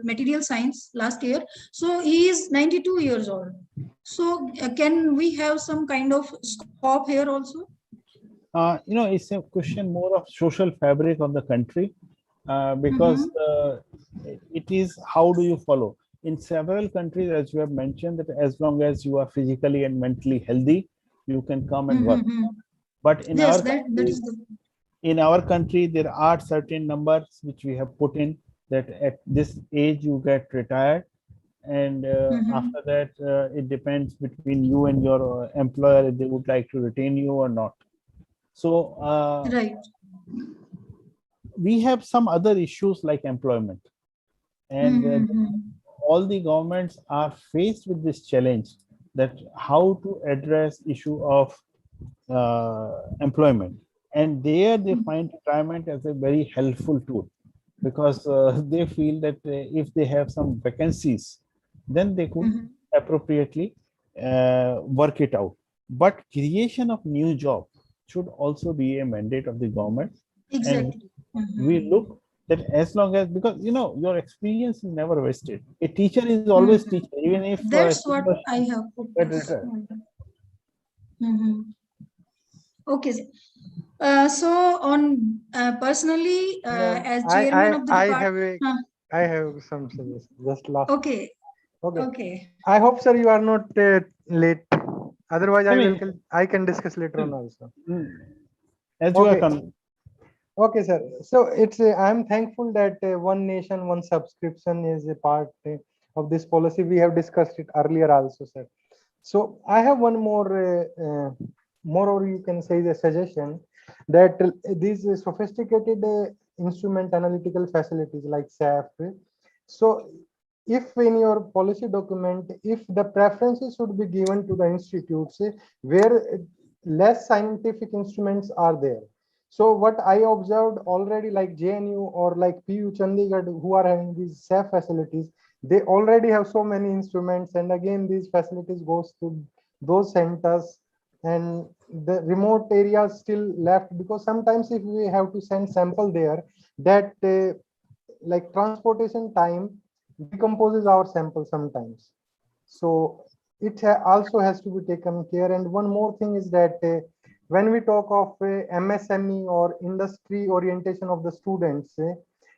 material science last year. So he is 92 years old. So can we have some kind of scope here also? It's a question more of social fabric of the country, because it is how do you follow. In several countries, as you have mentioned, that as long as you are physically and mentally healthy, you can come and work. But in Yes, our that country, is the. in our country, there are certain numbers which we have put in, that at this age you get retired, and after that it depends between you and your employer if they would like to retain you or not. So Right. we have some other issues like employment, and all the governments are faced with this challenge, that how to address issue of employment. And there they find retirement as a very helpful tool, because they feel that if they have some vacancies, then they could appropriately work it out. But creation of new job should also be a mandate of the government. Exactly. And we look that as long as, because your experience is never wasted. A teacher is always teacher, even if That's what I have put. Okay. So on personally, as chairman of the department. I have some suggestions. Just last. Okay. Okay. Okay. I hope, sir, you are not late. Otherwise, I can discuss later on also. As you are coming. Okay, sir. So I'm thankful that One Nation, One Subscription is a part of this policy. We have discussed it earlier also, sir. So I have one more, or you can say the suggestion, that these sophisticated instrument analytical facilities like SAF. So if in your policy document, if the preferences should be given to the institutes where less scientific instruments are there. So what I observed already, like JNU or like PU Chandigarh, who are having these SAF facilities, they already have so many instruments, and again these facilities goes to those centers, and the remote areas still left, because sometimes if we have to send sample there, that like transportation time decomposes our sample sometimes. So it also has to be taken care. And one more thing is that when we talk of MSME or industry orientation of the students,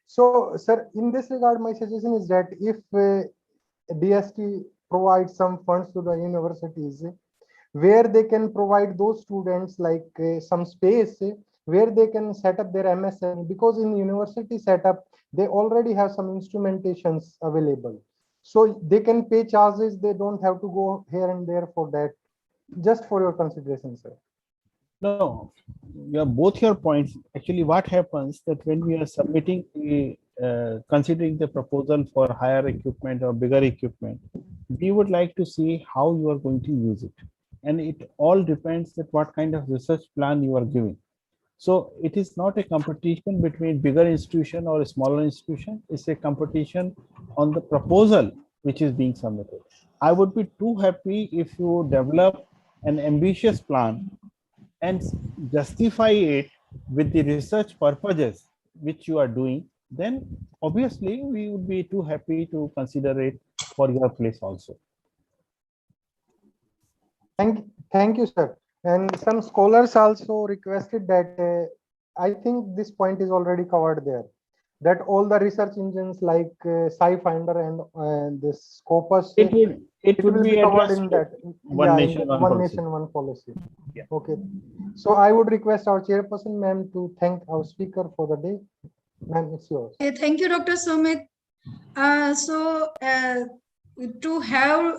so sir, in this regard, my suggestion is that if DST provides some funds to the universities, where they can provide those students like some space where they can set up their MSME, because in university setup, they already have some instrumentations available. So they can pay charges, they don't have to go here and there for that. Just for your consideration, sir. No, both your points. Actually, what happens that when we are submitting, considering the proposal for higher equipment or bigger equipment, we would like to see how you are going to use it. And it all depends that what kind of research plan you are giving. So it is not a competition between bigger institution or a smaller institution. It's a competition on the proposal which is being submitted. I would be too happy if you develop an ambitious plan and justify it with the research purposes which you are doing, then obviously we would be too happy to consider it for your place also. Thank you, sir. And some scholars also requested that I think this point is already covered there. That all the research engines like SciFinder and this Scopus, it would will be covered addressed in that. one In nation, the one policy. nation, one policy. Yeah. Okay. So I would request our chairperson, ma'am, to thank our speaker for the day. Ma'am, it's yours. Thank you, Dr. Sumit. To have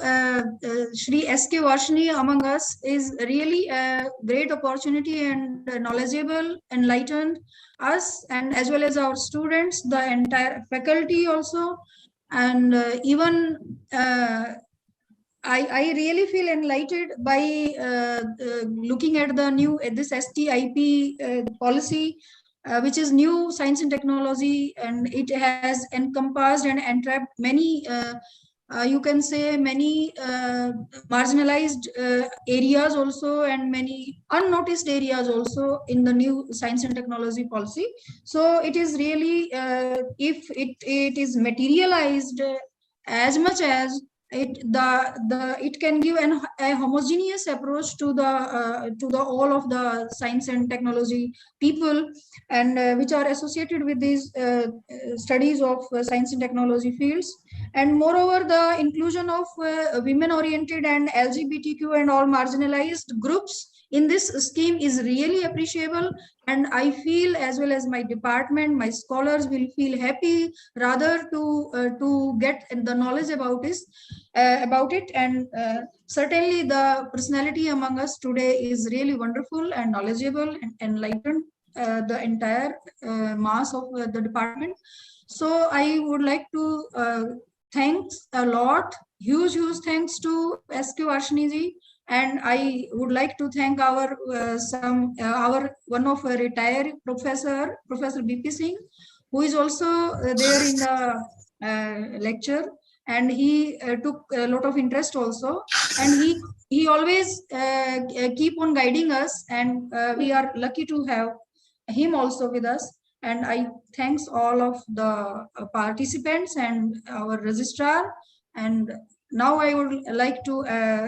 Shri S.K. Varshney among us is really a great opportunity and knowledgeable, enlightened us and as well as our students, the entire faculty also. And even I really feel enlightened by looking at the new this STIP policy, which is new science and technology, and it has encompassed and entrapped many you can say many marginalized areas also, and many unnoticed areas also in the new science and technology policy. So it is really if it is materialized as much as it can give a homogeneous approach to the all of the science and technology people, and which are associated with these studies of science and technology fields. And moreover, the inclusion of women oriented and LGBTQ and all marginalized groups in this scheme is really appreciable, and I feel as well as my department, my scholars will feel happy rather to get the knowledge about this about it. And certainly the personality among us today is really wonderful and knowledgeable and enlightened the entire mass of the department. So I would like to thanks a lot, huge thanks to S.K. Varshney ji. And I would like to thank our one of a retired professor, Professor B.P. Singh, who is also there in the lecture, and he took a lot of interest also, and he always keep on guiding us, and we are lucky to have him also with us. And I thanks all of the participants and our registrar. And now I would like to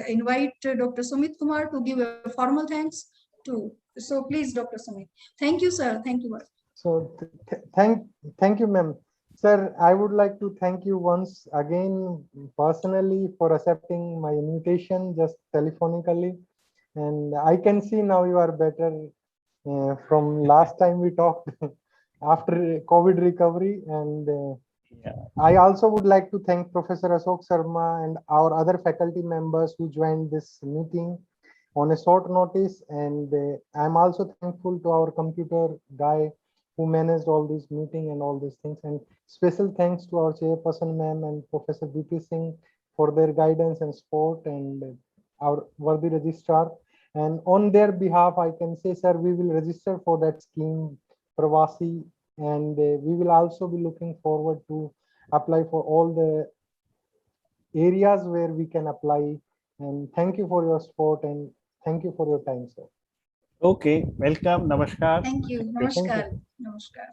invite Dr. Sumit Kumar to give a formal thanks to. So please, Dr. Sumit. Thank you, sir. Thank you. So thank you, ma'am. Sir, I would like to thank you once again personally for accepting my invitation just telephonically. And I can see now you are better from last time we talked after COVID recovery. And I also would like to thank Professor Ashok Sharma and our other faculty members who joined this meeting on a short notice. And I'm also thankful to our computer guy who managed all this meeting and all these things. And special thanks to our chairperson, ma'am, and Professor B.P. Singh for their guidance and support, and our worthy registrar. And on their behalf, I can say, sir, we will register for that scheme, Pravasi, and we will also be looking forward to apply for all the areas where we can apply. And thank you for your support, and thank you for your time, sir. Okay, welcome. Namaskar. Thank you. Namaskar. Namaskar.